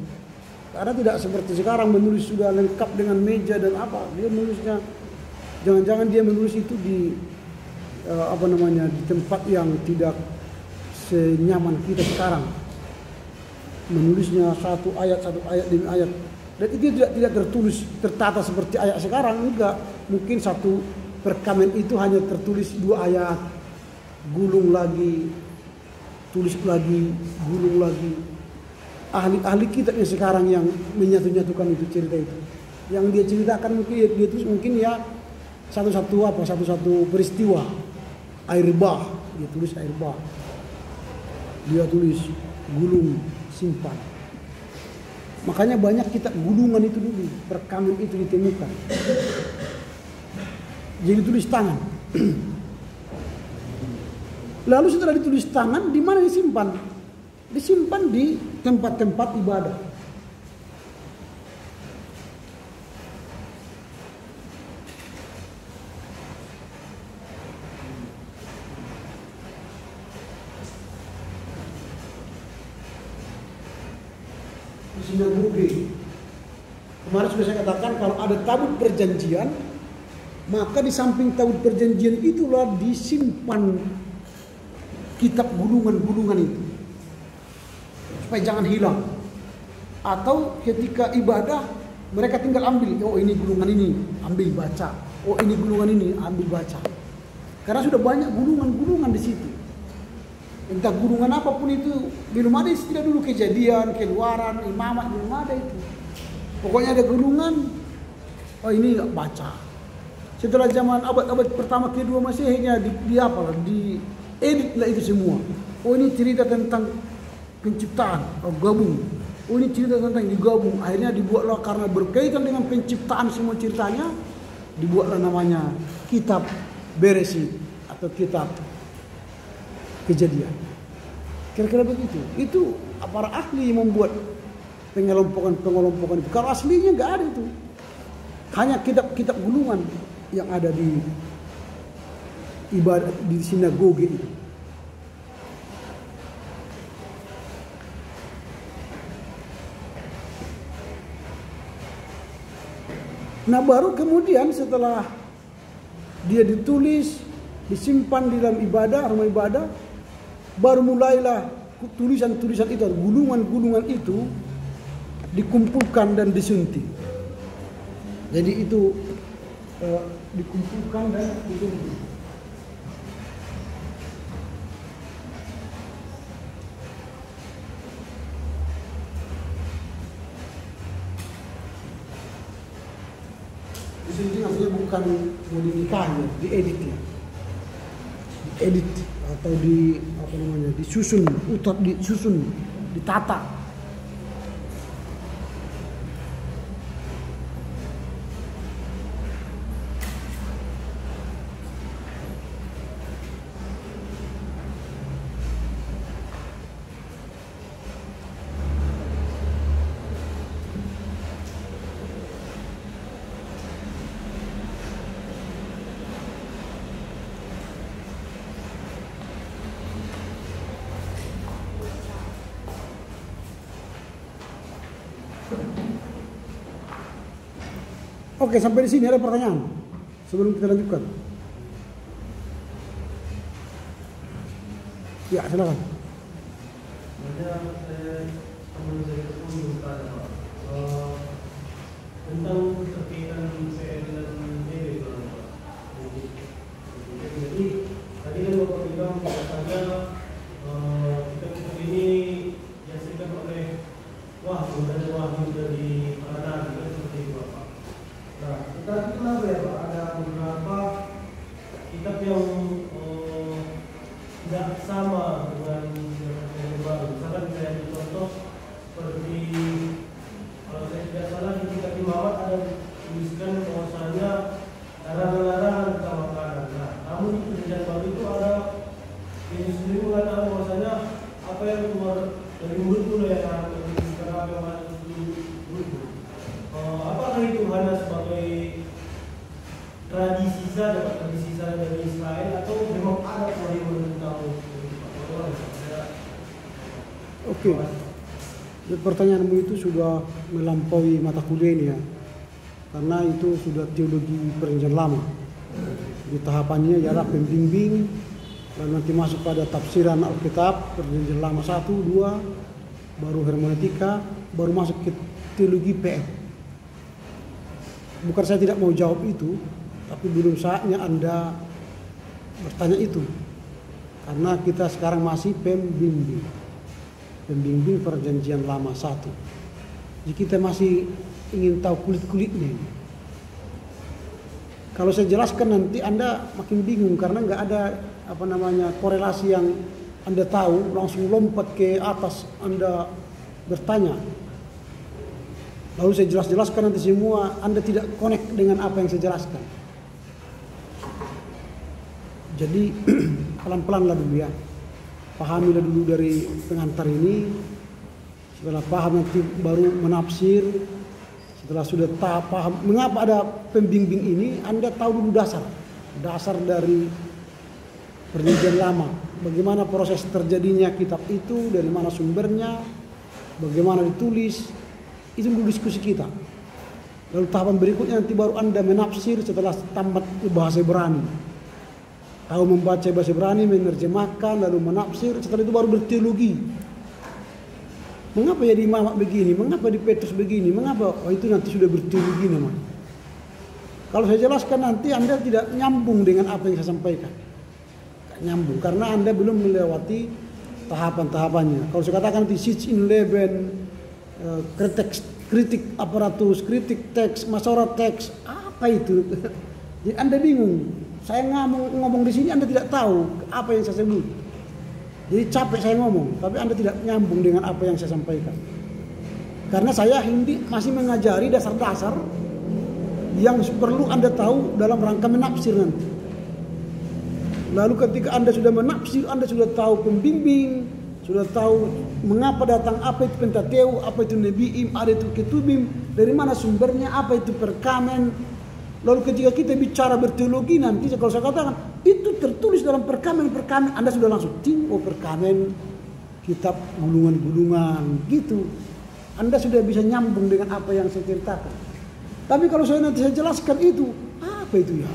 Karena tidak seperti sekarang menulis sudah lengkap dengan meja dan apa. Dia menulisnya jangan-jangan dia menulis itu di di tempat yang tidak senyaman kita sekarang. Menulisnya satu ayat demi ayat. Dan itu tidak tertulis tertata seperti ayat sekarang, enggak. Mungkin satu perekaman itu hanya tertulis 2 ayat, gulung lagi, tulis lagi, gulung lagi. Ahli-ahli kitabnya sekarang yang menyatu-nyatukan itu cerita itu. Yang dia ceritakan mungkin dia tulis mungkin ya satu-satu peristiwa. Air bah, dia tulis air bah. Dia tulis gulung, simpan. Makanya banyak kitab gulungan itu dulu, perekaman itu ditemukan. Jadi tulis tangan. Lalu setelah ditulis tangan, di mana disimpan? Disimpan di tempat-tempat ibadah. Di sinagoge. Kemarin sudah saya katakan kalau ada tabut perjanjian, maka di samping tabut perjanjian itulah disimpan kitab gulungan-gulungan itu. Supaya jangan hilang. Atau ketika ibadah mereka tinggal ambil, oh ini gulungan ini, ambil baca. Oh ini gulungan ini, ambil baca. Karena sudah banyak gulungan-gulungan di situ. Entah gulungan apapun itu, belum ada istilah dulu kejadian, keluaran, imamat, belum ada itu. Pokoknya ada gulungan, oh ini baca. Setelah zaman abad-abad pertama kedua Masehinya di edit lah itu semua. Oh ini cerita tentang penciptaan, gabung. Oh ini cerita tentang digabung. Akhirnya dibuatlah karena berkaitan dengan penciptaan semua ceritanya, dibuatlah namanya kitab Bereshit atau kitab Kejadian. Kira-kira begitu. Itu para ahli yang membuat pengelompokan itu. Kalau aslinya nggak ada itu. Hanya kitab-kitab gulungan yang ada di ibadah di sinagoge itu. Nah baru kemudian setelah dia ditulis, disimpan di dalam ibadah, rumah ibadah, baru mulailah tulisan-tulisan itu, gulungan-gulungan itu dikumpulkan dan disunting. Jadi itu dikumpulkan dan disunting. Disunting artinya bukan modifikasi, diedit ya. Diedit atau disusun, ditata. Oke, sampai di sini ada pertanyaan sebelum kita lanjutkan. Ya, silakan. Tentang keterkaitan PN dan DB, jadi tadi kan Bapak bilang bahwasanya kita ini dihasilkan oleh wahyu dan wahyu dari para nabi, kan seperti itu Bapak. Nah, tetapi kenapa ya Pak ada beberapa kitab yang tidak sama dengan yang baru? Misalkan saya ambil contoh seperti kalau saya tidak salah di kitab Imamat ada tuliskan bahwasanya larangan-larangan tentang makanan. Nah, namun di perjanjian baru itu ada yang sendiri mengatakan bahwasanya apa yang keluar dari mulut itu yang haram, karena apa yang masuk di mulut. Apakah itu hanya sebagai tradisi saja dari Israel atau memang ada yang tentang Oke. Pertanyaanmu itu sudah melampaui mata kuliah ini ya, karena itu sudah teologi perjanjian lama. Di tahapannya ialah pembimbing, lalu nanti masuk pada tafsiran Alkitab perjanjian lama 1, 2, baru hermeneutika, baru masuk ke teologi PN. Bukan saya tidak mau jawab itu, tapi belum saatnya Anda bertanya itu, karena kita sekarang masih pembimbing perjanjian lama 1. Jadi kita masih ingin tahu kulit-kulitnya. Kalau saya jelaskan nanti Anda makin bingung, karena nggak ada korelasi yang Anda tahu, langsung lompat ke atas Anda bertanya. Lalu saya jelaskan nanti semua Anda tidak connect dengan apa yang saya jelaskan. Jadi pelan-pelan lah dulu ya. Pahamilah dulu dari pengantar ini. Setelah paham nanti baru menafsir. Setelah sudah paham mengapa ada pembimbing ini, Anda tahu dulu dasar dari perjanjian lama. Bagaimana proses terjadinya kitab itu, dari mana sumbernya, bagaimana ditulis. Itu dulu diskusi kita. Lalu tahapan berikutnya nanti baru Anda menafsir setelah tamat bahasa Ibrani. Tahu membaca bahasa Ibrani, menerjemahkan, lalu menafsir, setelah itu baru berteologi. Mengapa ya di Imamat begini? Mengapa di Petrus begini? Mengapa? Oh, itu nanti sudah berteologi namanya. Kalau saya jelaskan nanti Anda tidak nyambung dengan apa yang saya sampaikan. Tidak nyambung, karena Anda belum melewati tahapan-tahapannya. Kalau saya katakan nanti Sitch in Leben, kritik aparatus, kritik teks, masalah teks, apa itu? Jadi Anda bingung. Saya ngomong di sini Anda tidak tahu apa yang saya sebut. Jadi capek saya ngomong, tapi Anda tidak nyambung dengan apa yang saya sampaikan. Karena saya masih mengajari dasar-dasar yang perlu Anda tahu dalam rangka menafsir nanti. Lalu ketika Anda sudah menafsir, Anda sudah tahu pembimbing, sudah tahu mengapa datang, apa itu Pentateuch, apa itu Nebiim, ada itu Ketubim, dari mana sumbernya, apa itu Perkamen. Lalu ketika kita bicara berteologi nanti, kalau saya katakan itu tertulis dalam perkamen, Anda sudah langsung perkamen, kitab gulungan-gulungan gitu. Anda sudah bisa nyambung dengan apa yang saya ceritakan. Tapi kalau saya nanti jelaskan itu, apa itu ya?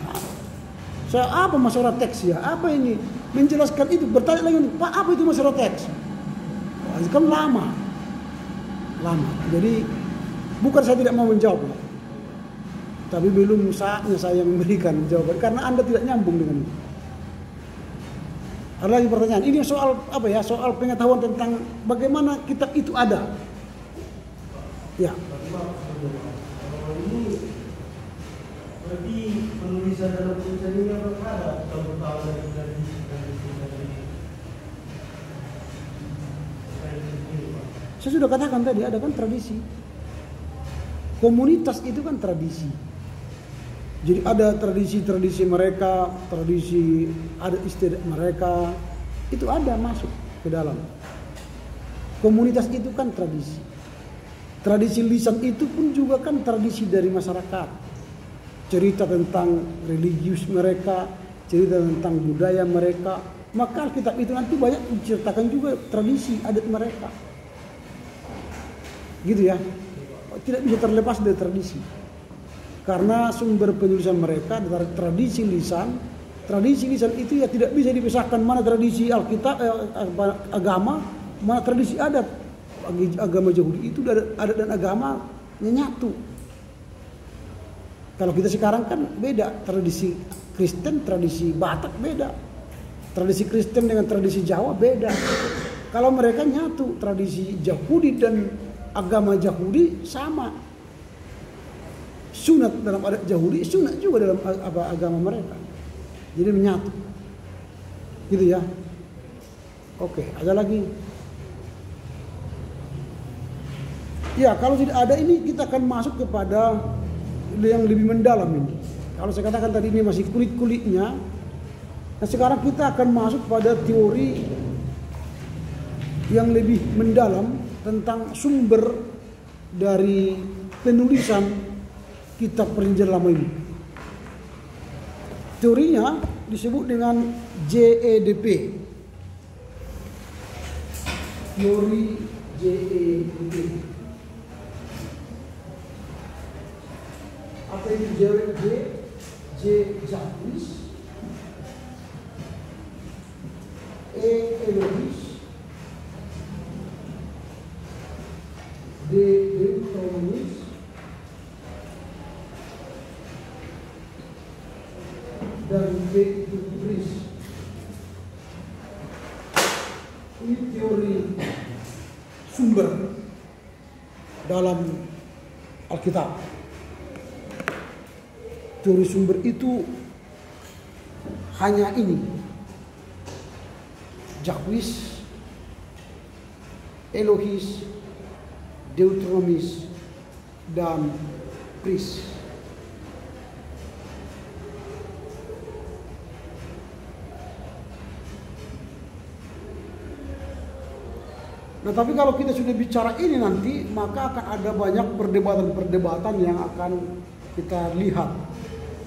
Saya apa masalah teks ya? Apa ini? Menjelaskan itu, bertanya lagi, Pak, apa itu masalah teks? Itu kan lama. Jadi bukan saya tidak mau menjawab. Tapi belum saatnya saya memberikan jawaban karena Anda tidak nyambung dengan itu. Ada lagi pertanyaan. Ini soal apa ya? Soal pengetahuan tentang bagaimana kitab itu ada. Ya. Ini berarti penulisan dalam tulisan ini ada tahu dari Saya sudah katakan tadi ada kan tradisi. Komunitas itu kan tradisi. Jadi ada tradisi mereka, tradisi adat istiadat mereka, itu ada masuk ke dalam. Komunitas itu kan tradisi. Tradisi lisan itu pun juga kan tradisi dari masyarakat. Cerita tentang religius mereka, cerita tentang budaya mereka. Maka kitab itu nanti banyak menceritakan juga tradisi adat mereka. Gitu ya. Tidak bisa terlepas dari tradisi. Karena sumber penulisan mereka dari tradisi lisan itu ya tidak bisa dipisahkan, mana tradisi Alkitab agama, mana tradisi adat. Agama Yahudi itu adat dan agama nyatu. Kalau kita sekarang kan beda, tradisi Kristen, tradisi Batak beda. Tradisi Kristen dengan tradisi Jawa beda. Kalau mereka nyatu, tradisi Yahudi dan agama Yahudi sama. Sunat dalam adat Yahudi, sunat juga dalam agama mereka. Jadi menyatu. Gitu ya. Oke, ada lagi. Ya, kalau tidak ada ini kita akan masuk kepada yang lebih mendalam ini. Kalau saya katakan tadi ini masih kulit-kulitnya. Nah, sekarang kita akan masuk pada teori yang lebih mendalam tentang sumber dari penulisan kitab Perjanjian Lama ini. Teorinya disebut dengan JEDP. Teori JEDP. Apa itu J? J Jahwis, E Elohis, D Deuteronomis, dan B itu Kudus. Ini teori sumber dalam Alkitab. Teori sumber itu hanya ini: Jahwis, Elohis, Deuteronomis, dan Pris. Nah, tapi kalau kita sudah bicara ini nanti, maka akan ada banyak perdebatan-perdebatan yang akan kita lihat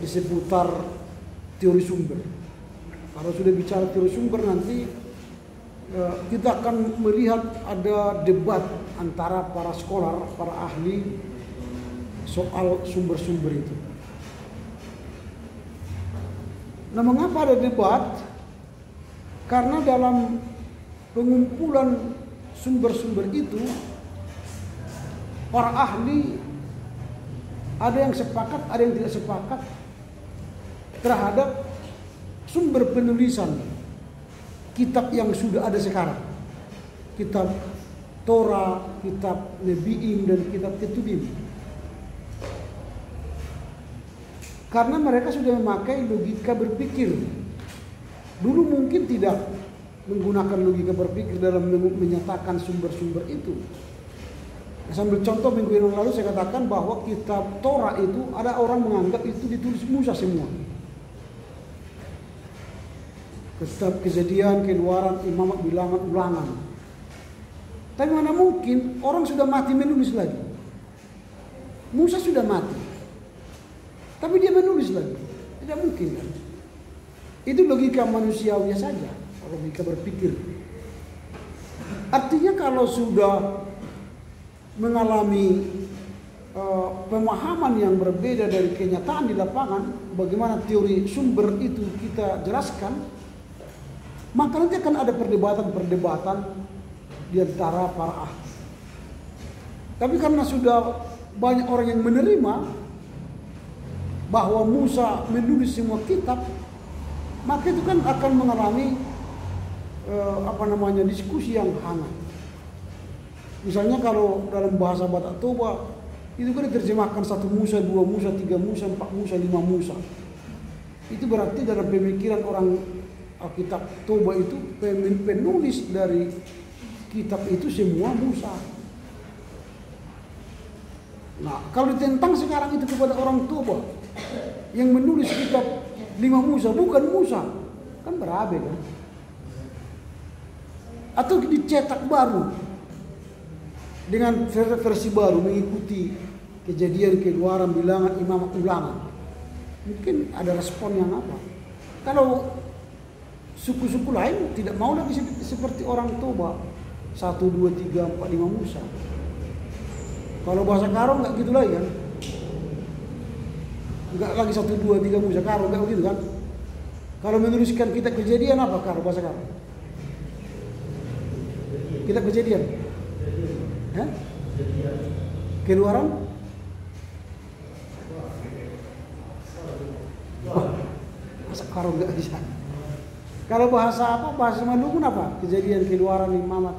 di seputar teori sumber. Kalau sudah bicara teori sumber nanti kita akan melihat ada debat antara para scholar, para ahli soal sumber-sumber itu. Nah, mengapa ada debat? Karena dalam pengumpulan sumber-sumber itu para ahli ada yang sepakat, ada yang tidak sepakat terhadap sumber penulisan kitab yang sudah ada sekarang. Kitab Torah, kitab Nebiim, dan kitab Ketubim. Karena mereka sudah memakai logika berpikir. Dulu mungkin tidak menggunakan logika berpikir dalam menyatakan sumber-sumber itu. Sambil contoh minggu yang lalu saya katakan bahwa kitab Torah itu ada orang menganggap itu ditulis Musa semua. Kitab Kejadian, Keluaran, Imamat, Bilangan, Ulangan. Tapi mana mungkin orang sudah mati menulis lagi. Musa sudah mati, tapi dia menulis lagi. Tidak mungkin kan? Itu logika manusiawinya saja, logika berpikir. Artinya kalau sudah mengalami pemahaman yang berbeda dari kenyataan di lapangan, bagaimana teori sumber itu kita jelaskan, maka nanti akan ada perdebatan-perdebatan di antara para ahli. Tapi karena sudah banyak orang yang menerima bahwa Musa menulis semua kitab, maka itu kan akan mengalami diskusi yang hangat. Misalnya kalau dalam bahasa Batak Toba itu kan diterjemahkan 1 Musa, 2 Musa, 3 Musa, 4 Musa, 5 Musa. Itu berarti dalam pemikiran orang Alkitab Toba itu penulis dari kitab itu semua Musa. Nah, kalau ditentang sekarang itu kepada orang Toba yang menulis kitab 5 Musa bukan Musa, kan berabe kan? Atau dicetak baru dengan versi baru mengikuti Kejadian, Keluaran, Bilangan, Imamat, Ulangan. Mungkin ada respon yang apa? Kalau suku-suku lain tidak mau lagi seperti orang Toba 1, 2, 3, 4, 5 Musa. Kalau bahasa Karo nggak gitu lagi kan? Enggak lagi 1, 2, 3 Musa, karo enggak begitu kan? Kalau menuliskan kitab Kejadian apa karo bahasa karo? Kitab Kejadian. Hah? Keluaran? Oh, masa karo enggak bisa? Kalau bahasa apa? Bahasa Maluku apa? Kejadian, Keluaran, Imamat.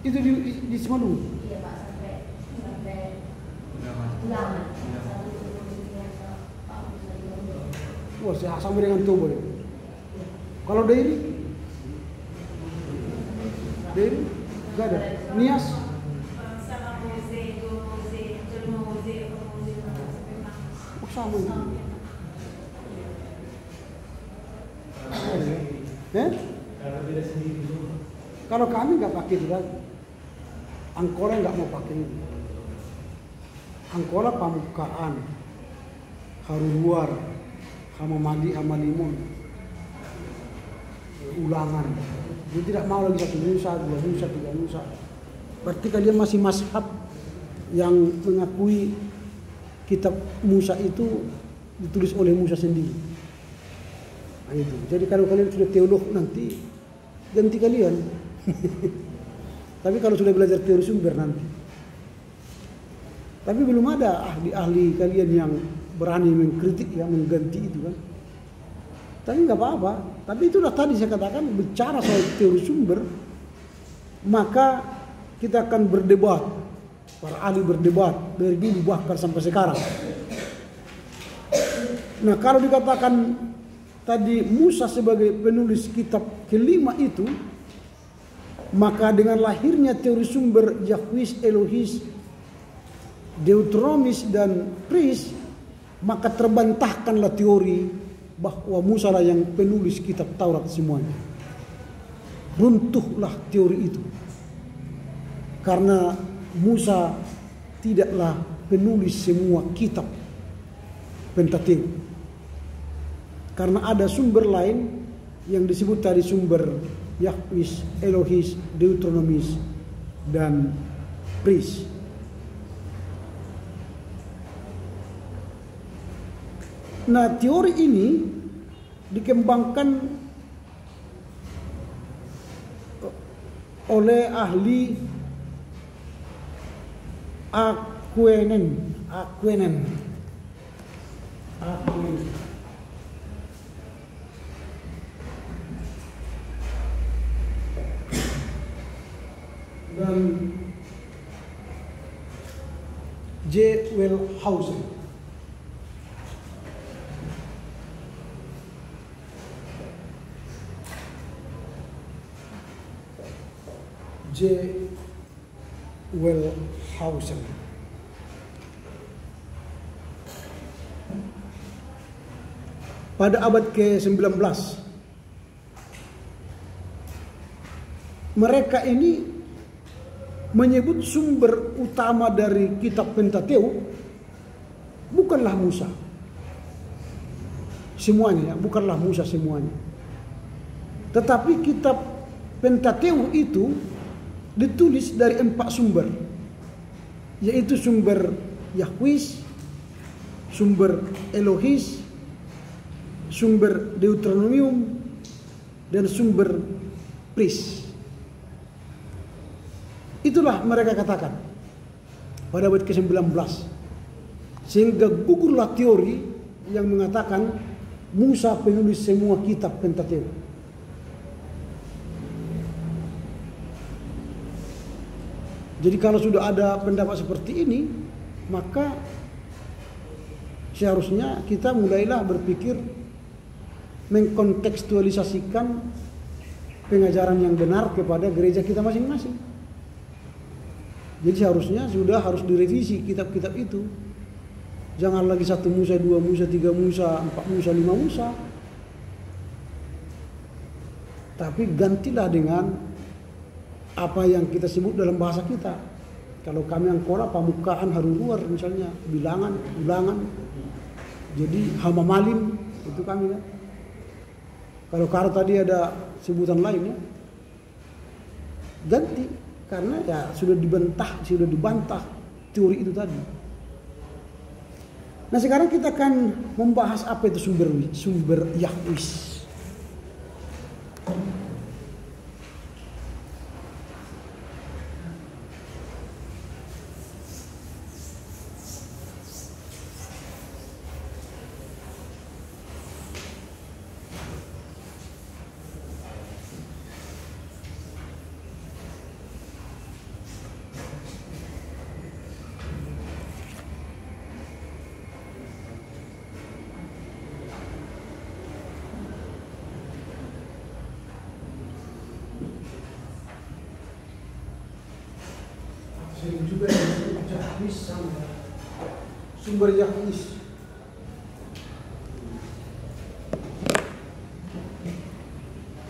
Itu di Semalung. Iya Pak, sampai Wah, sampai dengan itu boleh. Kalau Dairi? Dairi? Enggak ada. Nias? Oh, sama ini. Karena tidak sendiri semua. Kalau kami nggak pakai juga, Angkola nggak mau pakai ini. Angkola Pamukaan, Haruruar, Hamamadi, Hamalimun, Ulangan. Dia tidak mau lagi 1 Musa, 2 Musa, 3 Musa. Berarti kalian masih mazhab yang mengakui kitab Musa itu ditulis oleh Musa sendiri. Nah, itu. Jadi kalau kalian sudah teolog nanti ganti kalian. Tapi kalau sudah belajar teori sumber nanti. Tapi belum ada ahli-ahli kalian yang berani mengkritik, yang mengganti itu kan. Tapi nggak apa-apa. Tapi itulah tadi saya katakan, bicara soal teori sumber, maka kita akan berdebat. Para ahli berdebat dari dulu bahkan sampai sekarang. Nah, kalau dikatakan tadi Musa sebagai penulis kitab kelima itu, maka dengan lahirnya teori sumber Yahwis, Elohis, Deuteronomis dan Pris, maka terbantahkanlah teori bahwa Musa lah yang penulis kitab Taurat semuanya. Runtuhlah teori itu. Karena Musa tidaklah penulis semua kitab Pentateuk. Karena ada sumber lain yang disebut tadi sumber Yahwis, Elohis, Deuteronomis, dan Pris. Nah, teori ini dikembangkan oleh ahli Aquenen. Dan J. Wellhausen. J. Wellhausen. Pada abad ke-19, mereka ini menyebut sumber utama dari kitab Pentateuk bukanlah Musa. Semuanya, bukanlah Musa semuanya. Tetapi kitab Pentateuk itu ditulis dari 4 sumber, yaitu sumber Yahwis, sumber Elohis, sumber Deuteronomium, dan sumber Pris. Itulah mereka katakan pada abad ke-19. Sehingga gugurlah teori yang mengatakan Musa penulis semua kitab Pentateuk. Jadi kalau sudah ada pendapat seperti ini, maka seharusnya kita mulailah berpikir mengkontekstualisasikan pengajaran yang benar kepada gereja kita masing-masing. Jadi seharusnya harus direvisi kitab-kitab itu. Jangan lagi 1 Musa, 2 Musa, 3 Musa, 4 Musa, 5 Musa. Tapi gantilah dengan apa yang kita sebut dalam bahasa kita. Kalau kami Angkola, Pamukaan, Haruruar misalnya, Bilangan, Ulangan. Jadi Hamamalim, itu kami kan. Kalau Karo tadi ada sebutan lainnya, ganti. Karena ya sudah dibantah teori itu tadi. Nah sekarang kita akan membahas apa itu sumber Yahwis. Juga Yahwis sama sumber Yahwis.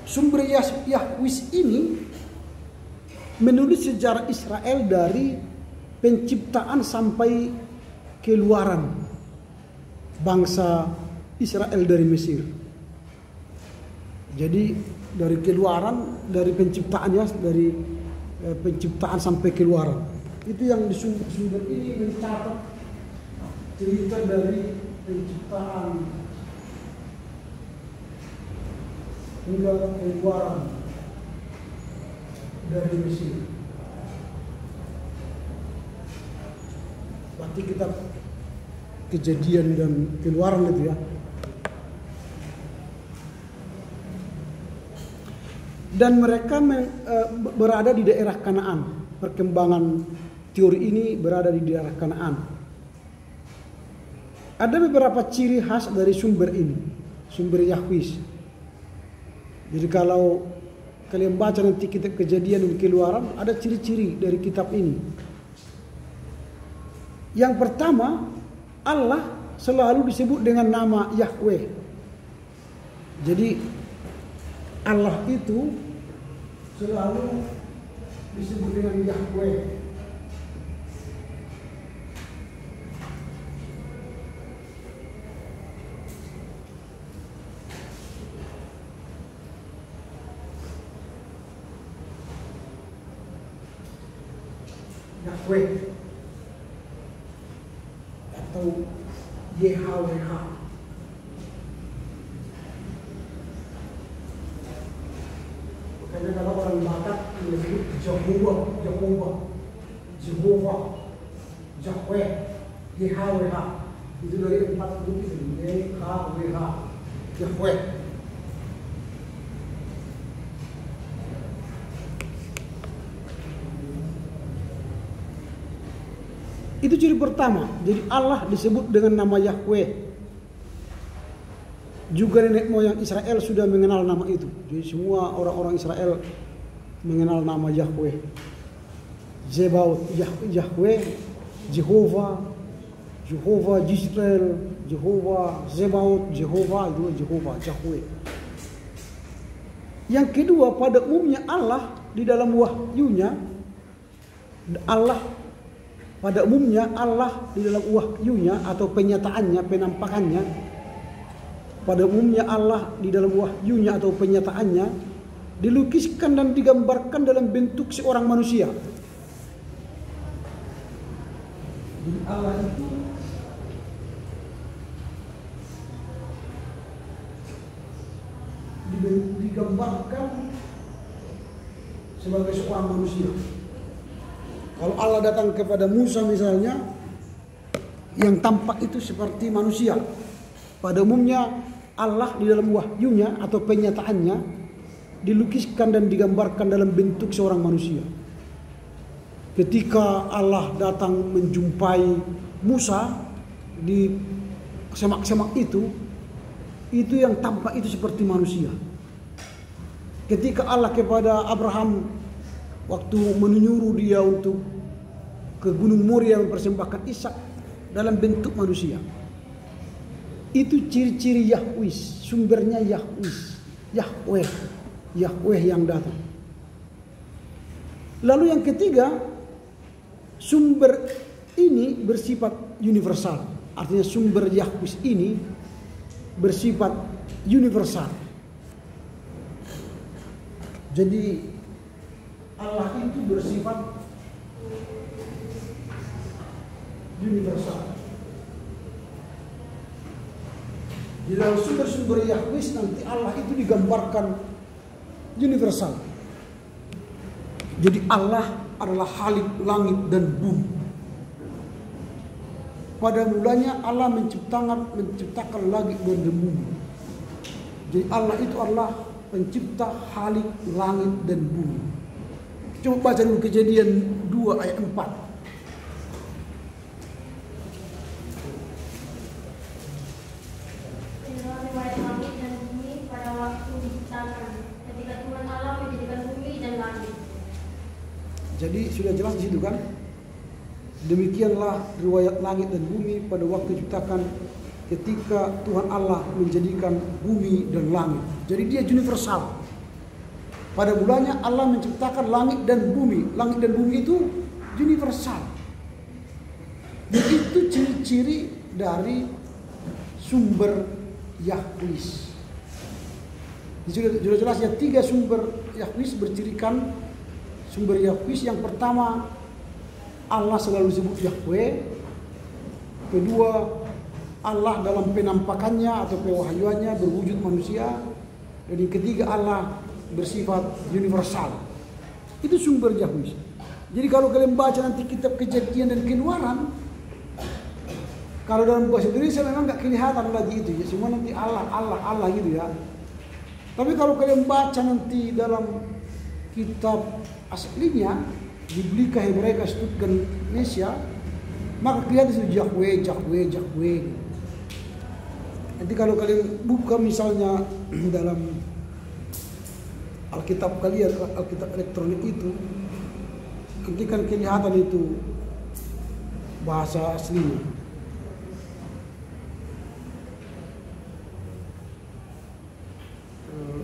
Sumber Yahwis ini menulis sejarah Israel dari penciptaan sampai keluaran bangsa Israel dari Mesir. Jadi dari keluaran, dari penciptaannya, dari penciptaan sampai keluaran. Itu yang di sumber ini mencatat cerita dari penciptaan hingga keluaran dari Mesir. Berarti kita Kejadian dan Keluaran itu ya. Dan mereka berada di daerah Kanaan. Perkembangan teori ini berada di daerah Kanaan. Ada beberapa ciri khas dari sumber ini, sumber Yahwis. Jadi kalau kalian baca nanti kitab Kejadian dan Keluaran, ada ciri-ciri dari kitab ini. Yang pertama, Allah selalu disebut dengan nama Yahweh. Jadi Allah itu selalu disebut dengan Yahweh. Yahweh atau YHWH. Karena kalau orang Batak menyebut Jehovah, Yahweh, YHWH. Itu dari 4 huruf itu, YHWH, Yahweh. Itu ciri pertama. Jadi Allah disebut dengan nama Yahweh. Juga nenek moyang Israel sudah mengenal nama itu. Jadi semua orang-orang Israel mengenal nama Yahweh. Zebaoth, Yahweh, Jehovah, Yisrael, Jehovah, Zebaoth, Jehovah, itu Jehovah, Yahweh. Yang kedua, pada umumnya Allah di dalam wahyunya, pada umumnya Allah di dalam wahyunya atau penyataannya, penampakannya, pada umumnya Allah di dalam wahyunya atau penyataannya dilukiskan dan digambarkan dalam bentuk seorang manusia. Jadi Allah itu digambarkan sebagai seorang manusia. Kalau Allah datang kepada Musa misalnya, yang tampak itu seperti manusia. Pada umumnya Allah di dalam wahyunya atau penyataannya dilukiskan dan digambarkan dalam bentuk seorang manusia. Ketika Allah datang menjumpai Musa di semak-semak itu yang tampak itu seperti manusia. Ketika Allah kepada Abraham waktu menyuruh dia untuk ke Gunung Moria mempersembahkan Ishak dalam bentuk manusia. Itu ciri-ciri Yahwis, sumbernya Yahwis, Yahweh yang datang. Lalu yang ketiga, sumber ini bersifat universal. Artinya sumber Yahwis ini bersifat universal. Jadi Allah itu bersifat universal. Di dalam sumber-sumber Yahweh nanti Allah itu digambarkan universal. Jadi Allah adalah Khalik langit dan bumi. Pada mulanya Allah menciptakan langit dan bumi. Jadi Allah itu adalah pencipta Khalik langit dan bumi. Coba baca dulu Kejadian 2 ayat 4. Jadi sudah jelas di situ kan? Demikianlah riwayat langit dan bumi pada waktu diciptakan ketika Tuhan Allah menjadikan bumi dan langit. Jadi dia universal. Pada mulanya Allah menciptakan langit dan bumi. Langit dan bumi itu universal. Dan itu ciri-ciri dari sumber Yahweh. Sudah jelas ya, 3 sumber Yahweh bercirikan sumber Yahweh. Yang pertama, Allah selalu disebut Yahweh. Kedua, Allah dalam penampakannya atau pewahyuannya berwujud manusia. Dan yang ketiga, Allah bersifat universal. Itu sumber Yahweh. Jadi kalau kalian baca nanti kitab Kejadian dan Keluaran, kalau dalam bahasa Indonesia memang nggak kelihatan lagi itu ya, semua nanti Allah gitu ya. Tapi kalau kalian baca nanti dalam kitab aslinya, Biblika Hebraika Stuttgart Indonesia, maka kelihatan itu Yahweh. Nanti kalau kalian buka misalnya dalam Alkitab kalian, Alkitab elektronik itu, nanti kan kelihatan itu bahasa aslinya.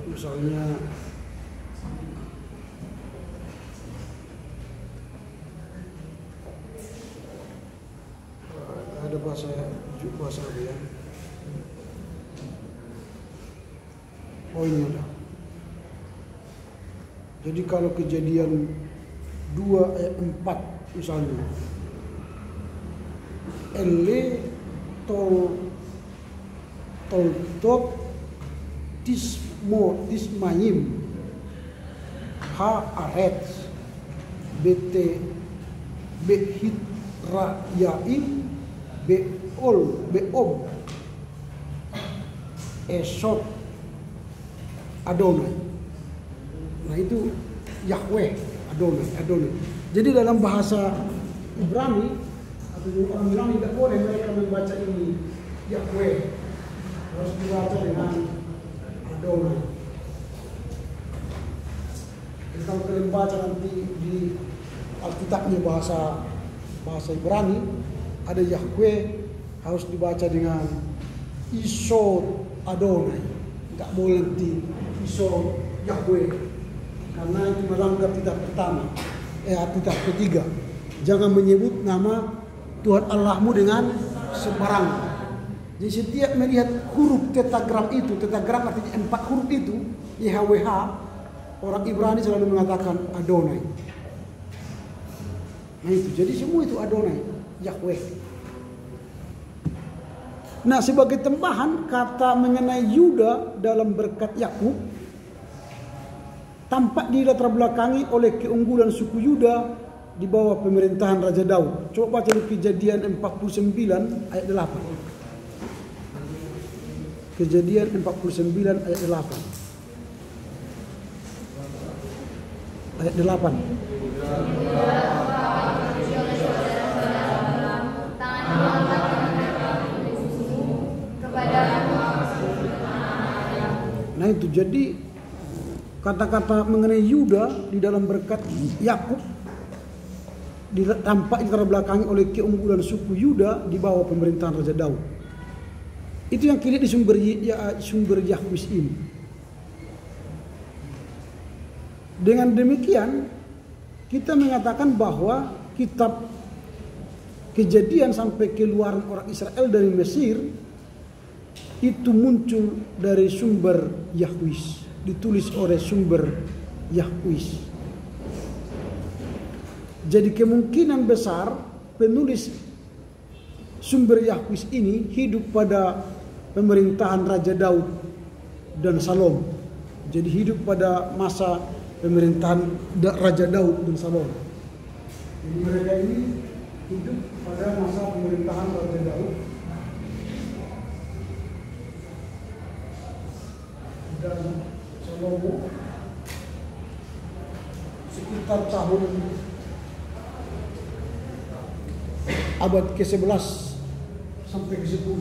Misalnya ada bahasa apa ya? Oh ini ada. Jadi kalau Kejadian 2 ayat 4 misalnya, ele tol tismayim ha aret bt behit rayaim beob esot Adonai. Nah itu Yahweh, Adonai. Jadi dalam bahasa Ibrani atau orang Ibrani tidak boleh mereka membaca ini Yahweh, harus dibaca dengan Adonai. Jadi kalau kalian baca nanti di Alkitabnya bahasa Ibrani, ada Yahweh harus dibaca dengan Isod Adonai. Tidak boleh nanti Isod Yahweh, karena itu melanggar kitab pertama, kitab ketiga. Jangan menyebut nama Tuhan Allahmu dengan sembarangan. Jadi setiap melihat huruf tetagram itu, tetagram artinya 4 huruf itu, YHWH, orang Ibrani selalu mengatakan Adonai. Nah itu, jadi semua itu Adonai, Yahweh. Nah sebagai tambahan, kata mengenai Yuda dalam berkat Yakub tampak dilatar belakangi oleh keunggulan suku Yuda di bawah pemerintahan Raja Daud. Coba baca Kejadian 49 ayat 8. Kejadian 49 ayat 8. Ayat 8. Nah itu, jadi kata-kata mengenai Yuda di dalam berkat Yakub tampak dilatar belakangi oleh keunggulan suku Yuda di bawah pemerintahan Raja Daud. Itu yang kini di sumber Yahweh ini. Dengan demikian kita mengatakan bahwa kitab Kejadian sampai keluaran orang Israel dari Mesir itu muncul dari sumber Yahweh, ditulis oleh sumber Yahweh. Jadi kemungkinan besar penulis sumber Yahweh ini hidup pada pemerintahan Raja Daud dan Salom. Jadi hidup pada masa pemerintahan Raja Daud dan Salom. Jadi mereka ini hidup pada masa pemerintahan Raja Daud dan Salomo sekitar tahun abad ke-11 sampai ke-10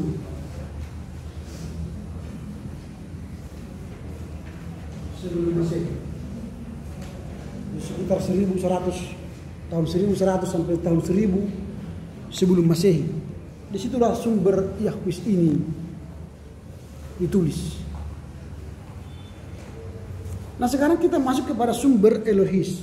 sebelum Masehi. Di sekitar 1100 tahun 1100 sampai tahun 1000 sebelum Masehi. Disitulah sumber Yahweh ini ditulis. Nah, sekarang kita masuk kepada sumber Elohis.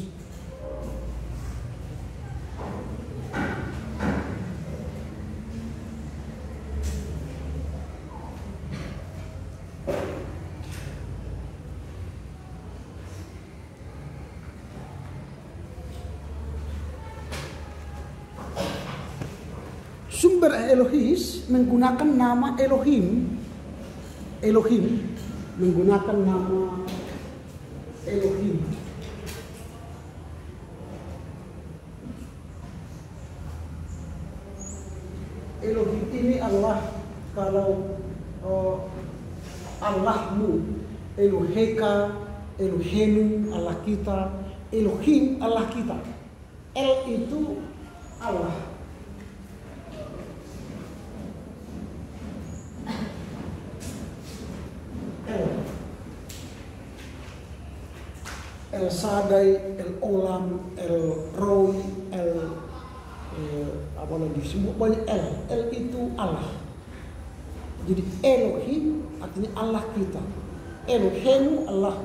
Sumber Elohis menggunakan nama Elohim. Elohim menggunakan nama Elohim. Elohim ini Allah, kalau Allahmu, Eloheka, Elohenu, Allah kita, Elohim, Allah kita. El itu Allah. El Sadai, El Olam, El Roy, apa lagi, semua banyak El. El itu Allah. Jadi Elohim artinya Allah kita. Elohenu Allah,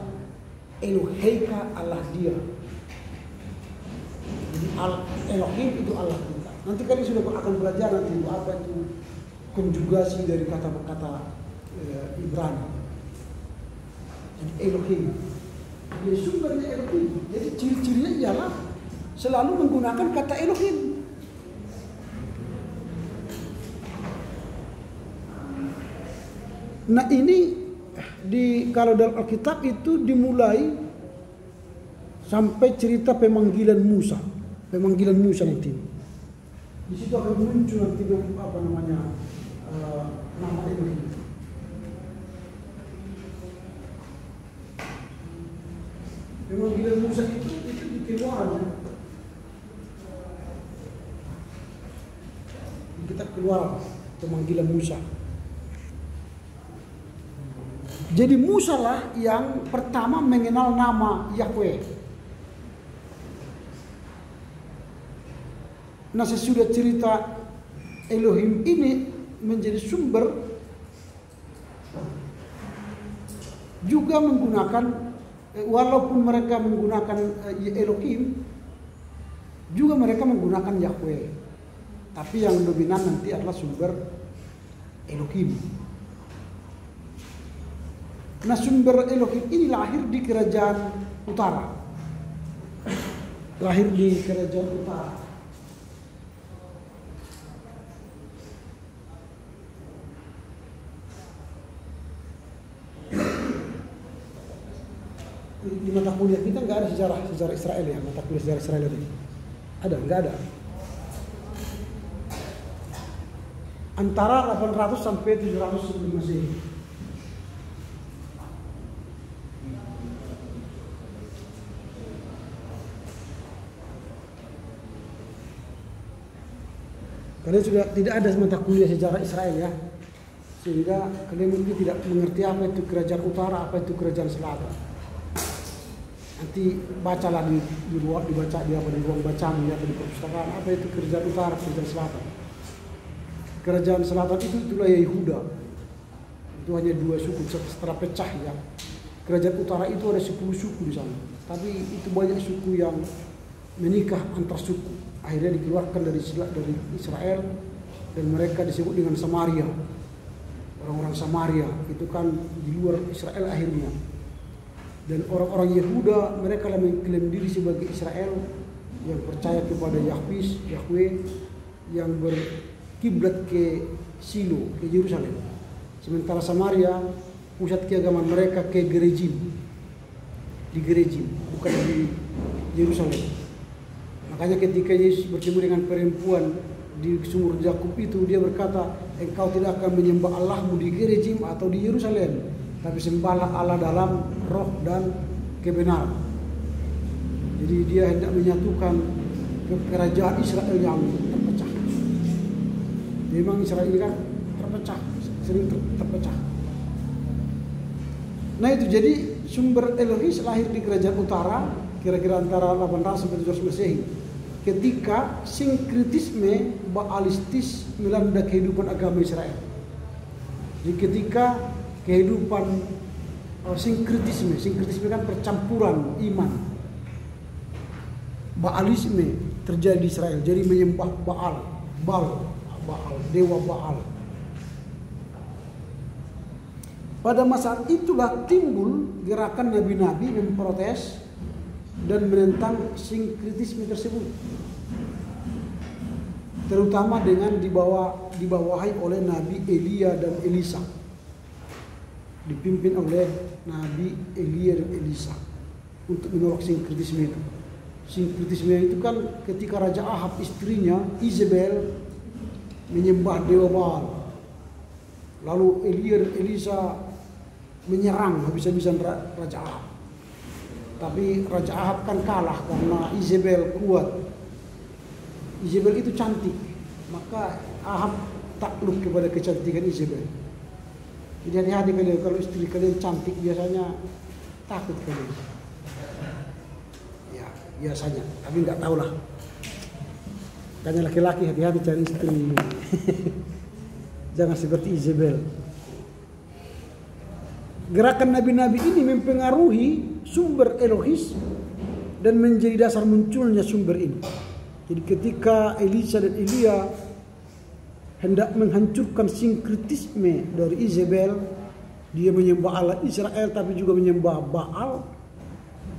Eloheka Allah dia. Jadi Elohim itu Allah kita. Nanti kalian sudah akan belajar nanti apa itu konjugasi dari kata-kata Ibrani. Jadi Elohim. Jadi sumbernya Elohim. Jadi ciri-cirinya ialah selalu menggunakan kata Elohim. Nah, ini kalau dalam Alkitab itu dimulai sampai cerita pemanggilan Musa. Pemanggilan Musa nanti. Di situ akan muncul nanti apa namanya nama Elohim. Pemanggilan Musa itu di Keluaran. Di kitab Keluaran, pemanggilan Musa. Jadi Musa lah yang pertama mengenal nama Yahweh. Nah, sesudah cerita Elohim ini menjadi sumber, juga menggunakan, walaupun mereka menggunakan Elohim, juga mereka menggunakan Yahweh. Tapi yang dominan nanti adalah sumber Elohim. Nah, sumber Elohim ini lahir di kerajaan utara. Lahir di kerajaan utara. Di mata kuliah kita nggak ada sejarah Israel ya, mata kuliah sejarah Israel ini. Ada? Nggak ada. Antara 800 sampai 700 sebelum Masehi. Kalian sudah tidak ada mata kuliah sejarah Israel ya, sehingga kalian mungkin tidak mengerti apa itu kerajaan utara, apa itu kerajaan selatan. Nanti bacalah di ruang bacaan ya, di perpustakaan, apa itu kerajaan utara, kerajaan selatan. Kerajaan selatan itulah Yehuda. Itu hanya 2 suku setelah pecah ya. Kerajaan utara itu ada 10 suku di sana. Tapi itu banyak suku yang menikah antar suku. Akhirnya dikeluarkan dari Israel dan mereka disebut dengan Samaria. Orang-orang Samaria itu kan di luar Israel akhirnya. Dan orang-orang Yehuda mereka mengklaim diri sebagai Israel yang percaya kepada Yahweh yang berkiblat ke Silo, ke Yerusalem. Sementara Samaria pusat keagamaan mereka ke Gerejim, di Gerejim, bukan di Yerusalem. Makanya ketika Yesus bertemu dengan perempuan di sumur Yakub itu, dia berkata, engkau tidak akan menyembah Allahmu di Gerejim atau di Yerusalem, tapi sembahlah Allah dalam roh dan kebenaran. Jadi dia hendak menyatukan kerajaan Israel yang terpecah. Memang Israel ini kan terpecah, sering terpecah. Nah itu jadi sumber Elohis lahir di kerajaan utara, kira-kira antara 800 sampai 700 Masehi. Ketika sinkritisme Baalistis melanda kehidupan agama Israel. Jadi ketika kehidupan sinkritisme kan percampuran iman, Baalisme terjadi di Israel. Jadi menyembah Baal, dewa Baal. Pada masa itulah timbul gerakan nabi-nabi memprotes dan menentang sinkritisme tersebut, terutama dengan dibawahi oleh Nabi Elia dan Elisa, dipimpin oleh Nabi Elia dan Elisa untuk menolak sinkritisme itu. Sinkritisme itu kan ketika Raja Ahab istrinya Isabel menyembah dewa Baal, lalu Elia dan Elisa menyerang habis-habisan Raja Ahab. Tapi Raja Ahab kan kalah karena Isabel kuat. Isabel itu cantik, maka Ahab takluk kepada kecantikan Isabel. Jadi hati-hati kalian, kalau istri kalian cantik biasanya takut kalian. Ya biasanya, tapi nggak tahu lah. Tanya laki-laki, hati-hati cari istri. Jangan seperti Isabel. Gerakan nabi-nabi ini mempengaruhi sumber Elohis dan menjadi dasar munculnya sumber ini. Jadi ketika Elisa dan Elia hendak menghancurkan sinkritisme dari Isabel, dia menyembah Allah Israel tapi juga menyembah Baal,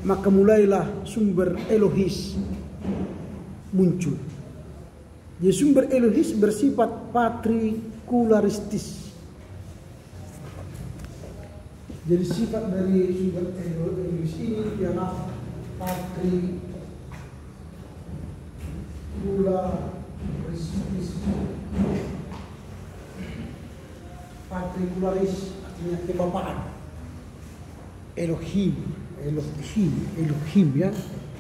maka mulailah sumber Elohis muncul. Jadi sumber Elohis bersifat patrikularistis. Jadi sifat dari sumber Elohis ini ialah patrikularistis. Patrikularis artinya kebapaan. Elohim ya,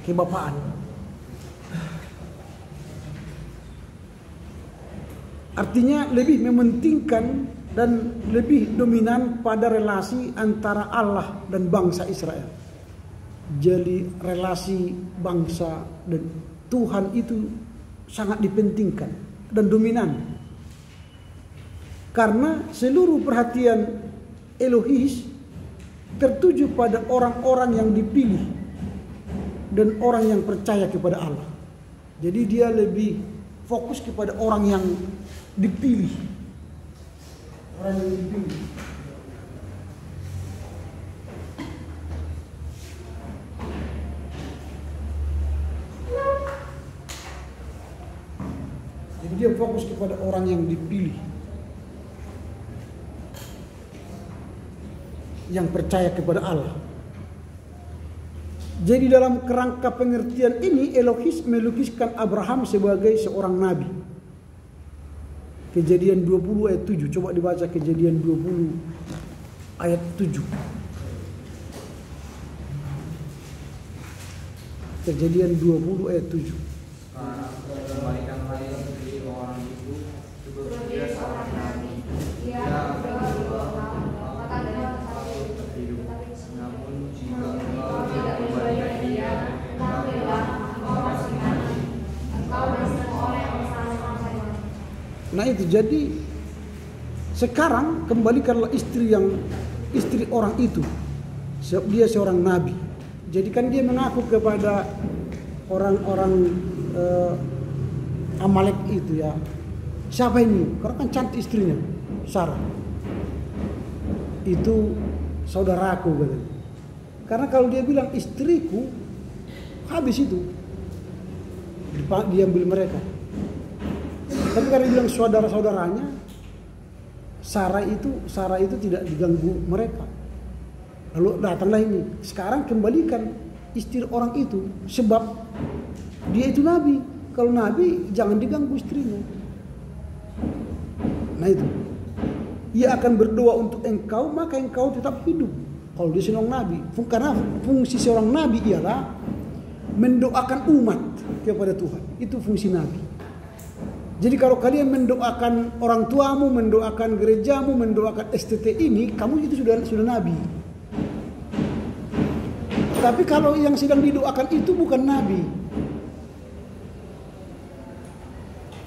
kebapaan. Artinya lebih mementingkan dan lebih dominan pada relasi antara Allah dan bangsa Israel. Jadi relasi bangsa dan Tuhan itu sangat dipentingkan dan dominan. Karena seluruh perhatian Elohis tertuju pada orang-orang yang dipilih dan orang yang percaya kepada Allah. Jadi dia lebih fokus kepada orang yang dipilih. Orang yang dipilih. Jadi dia fokus kepada orang yang dipilih, yang percaya kepada Allah. Jadi dalam kerangka pengertian ini Elohis melukiskan Abraham sebagai seorang nabi. Kejadian 20 ayat 7. Coba dibaca Kejadian 20 ayat 7. Kejadian 20 ayat 7. Kembalikanlah istri orang itu sebagai dia seorang nabi. Dia namun jika engkau tidak memberikan dia, ketahuilah engkau masih mati. Engkau dan semua orang yang bersama-sama. Nah itu jadi sekarang kembalikanlah istri orang itu. Dia seorang nabi. Jadi kan dia mengaku kepada orang-orang Amalek itu ya. Siapa ini? Karena kan cantik istrinya, Sarah. Itu saudaraku katanya. Karena kalau dia bilang istriku, habis itu diambil mereka. Tapi karena dia bilang saudara-saudaranya, Sarah itu tidak diganggu mereka. Lalu datanglah ini. Sekarang kembalikan istri orang itu, sebab dia itu nabi. Kalau nabi jangan diganggu istrinya. Nah itu. Ia akan berdoa untuk engkau, maka engkau tetap hidup. Kalau dia seorang nabi, karena fungsi seorang nabi ialah mendoakan umat kepada Tuhan. Itu fungsi nabi. Jadi kalau kalian mendoakan orang tuamu, mendoakan gerejamu, mendoakan STT ini, kamu itu sudah nabi. Tapi kalau yang sedang didoakan itu bukan nabi.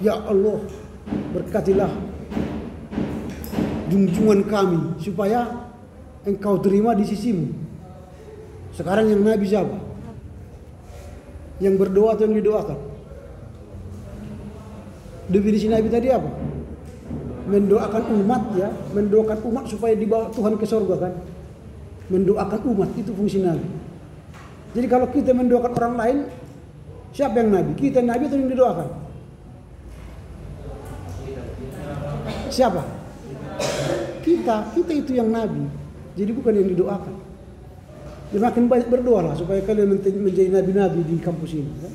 Ya Allah, berkatilah junjungan kami supaya engkau terima di sisimu. Sekarang yang nabi siapa? Yang berdoa atau yang didoakan? Definisi nabi tadi apa? Mendoakan umat ya, mendoakan umat supaya dibawa Tuhan ke surga kan? Mendoakan umat itu fungsi nabi. Jadi kalau kita mendoakan orang lain, siapa yang nabi? Kita nabi atau yang didoakan? Siapa? Kita itu yang nabi. Jadi bukan yang didoakan. Ya, makin banyak berdoa lah supaya kalian menjadi nabi-nabi di kampus ini. Kan?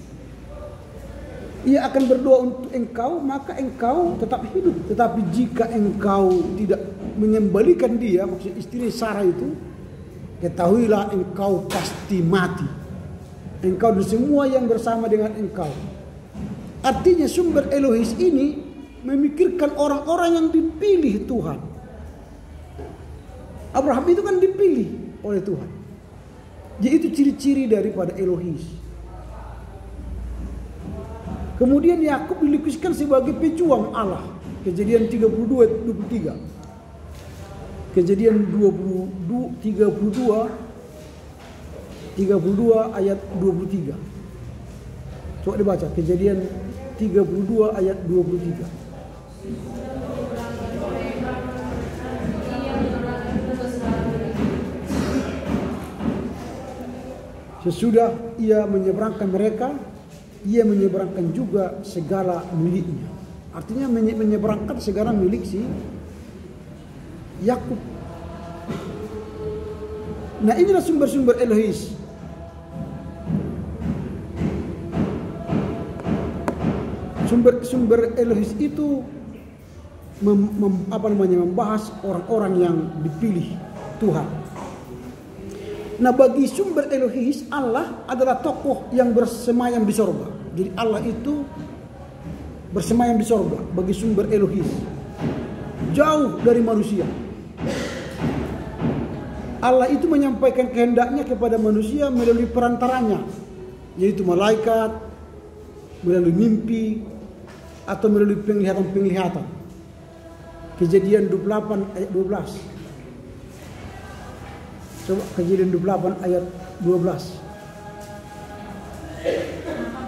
Ia akan berdoa untuk engkau, maka engkau tetap hidup. Tetapi jika engkau tidak mengembalikan dia, maksud istri Sarah itu, ketahuilah engkau pasti mati. Engkau dan semua yang bersama dengan engkau. Artinya sumber Elohis ini memikirkan orang-orang yang dipilih Tuhan. Abraham itu kan dipilih oleh Tuhan. Jadi itu ciri-ciri daripada Elohis. Kemudian Yakub dilukiskan sebagai pejuang Allah. Kejadian 32:23. Kejadian 32 ayat 23. Coba dibaca Kejadian 32 ayat 23. Sesudah ia menyeberangkan mereka, ia menyeberangkan juga segala miliknya. Artinya menyeberangkan segala milik si Yakub. Nah inilah sumber-sumber Elohis. Sumber Elohis itu membahas orang-orang yang dipilih Tuhan. Nah bagi sumber Elohis, Allah adalah tokoh yang bersemayam di sorga. Jadi Allah itu bersemayam di sorga bagi sumber Elohis. Jauh dari manusia. Allah itu menyampaikan kehendaknya kepada manusia melalui perantaranya. Yaitu malaikat, melalui mimpi, atau melalui penglihatan-penglihatan. Kejadian 28 ayat 12. Coba Kejadian 28 ayat 12. Maka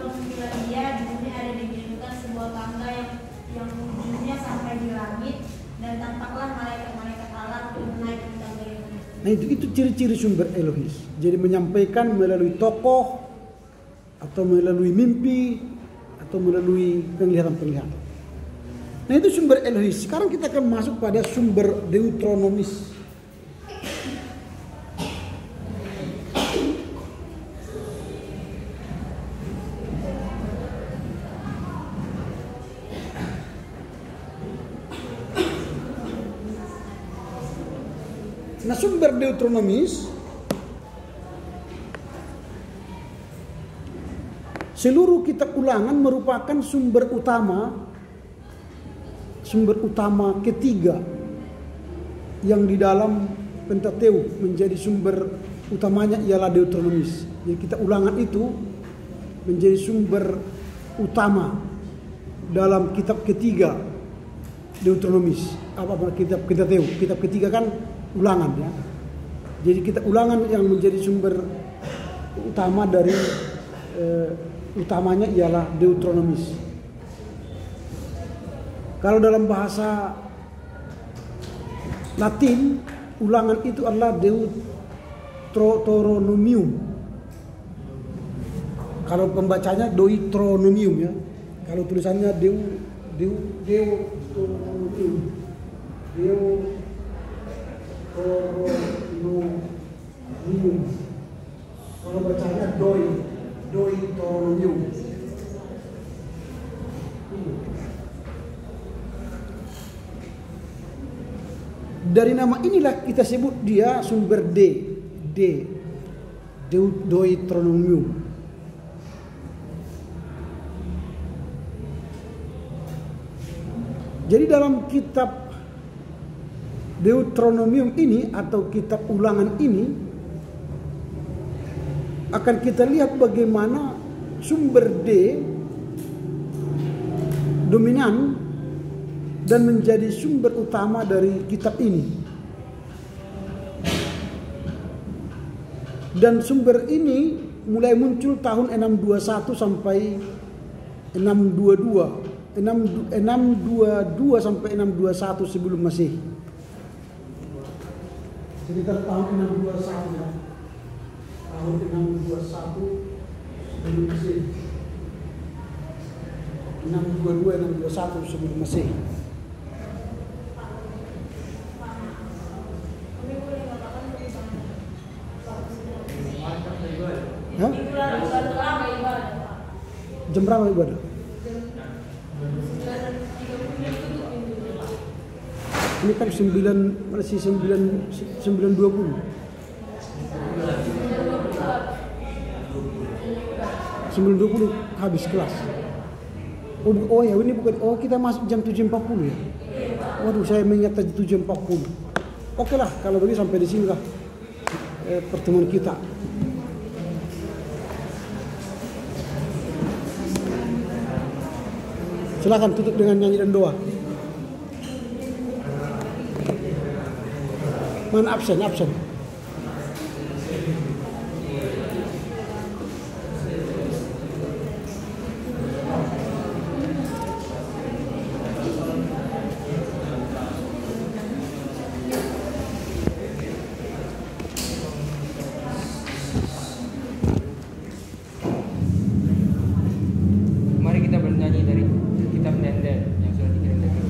berfirmanlah dia, di bumi ada didirikan sebuah tangga yang ujungnya sampai di langit, dan tampaklah malaikat-malaikat Allah turun naik di tangga itu. Nah itu ciri-ciri sumber Elohis. Jadi menyampaikan melalui tokoh, atau melalui mimpi, atau melalui penglihatan-penglihatan. Nah itu sumber Elohis. Sekarang kita akan masuk pada sumber Deuteronomis. Nah sumber Deuteronomis seluruh kitab ulangan merupakan sumber utama ketiga yang di dalam Pentateuk. Menjadi sumber utamanya ialah Deuteronomis. Jadi kitab ulangan itu menjadi sumber utama dalam kitab ketiga Deuteronomis. Apa kitab Pentateuk? Kitab ketiga kan ulangan ya. Jadi kitab ulangan yang menjadi sumber utama dari utamanya ialah Deuteronomis. Kalau dalam bahasa Latin, ulangan itu adalah Deuteronomium. Kalau pembacanya Deuteronomium ya. Kalau tulisannya Deuteronomium. Deuteronomium. Kalau bacanya Deuteronomium. Dari nama inilah kita sebut dia sumber Deuteronomium. Jadi dalam kitab Deuteronomium ini atau kitab ulangan ini akan kita lihat bagaimana sumber D dominan dan menjadi sumber utama dari kitab ini. Dan sumber ini mulai muncul tahun 621 sampai 622. 622 sampai 621 sebelum Masehi. Sekitar tahun 621 ya. Tahun 621 sebelum Masehi. 622 621 sebelum Masehi. Hah? Jam berapa ibadah? Ini kan 9 masih 9.20. 9.20 habis kelas. Oh ya, ini bukan. Oh, kita masuk jam 7.40 ya. Waduh, saya mengingat tadi 7.40. Oke lah, kalau begitu sampai di sini lah pertemuan kita. Silakan tutup dengan nyanyi dan doa. Mana absen? Mari kita bernyanyi dari kitab Denden yang sudah dikirim dari Guru.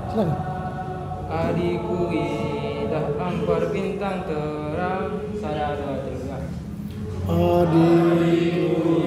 Silakan. Adikku indah ampar bintang terang sadar juga. Adikku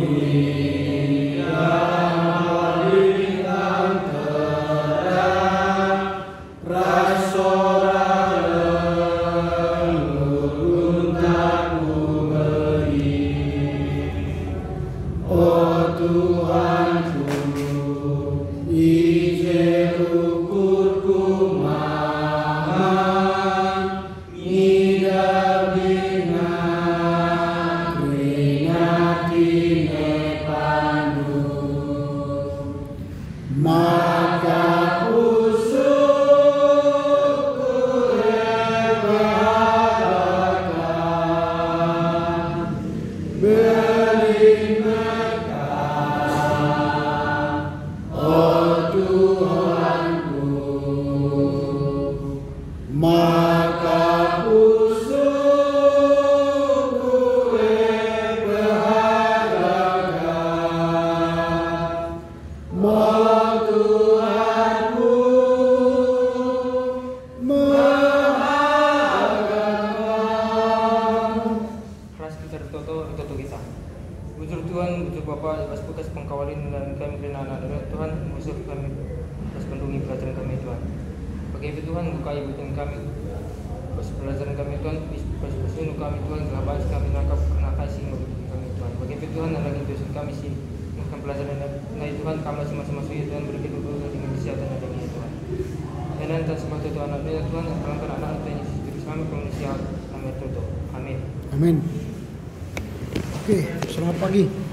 Amin. Oke, selamat pagi.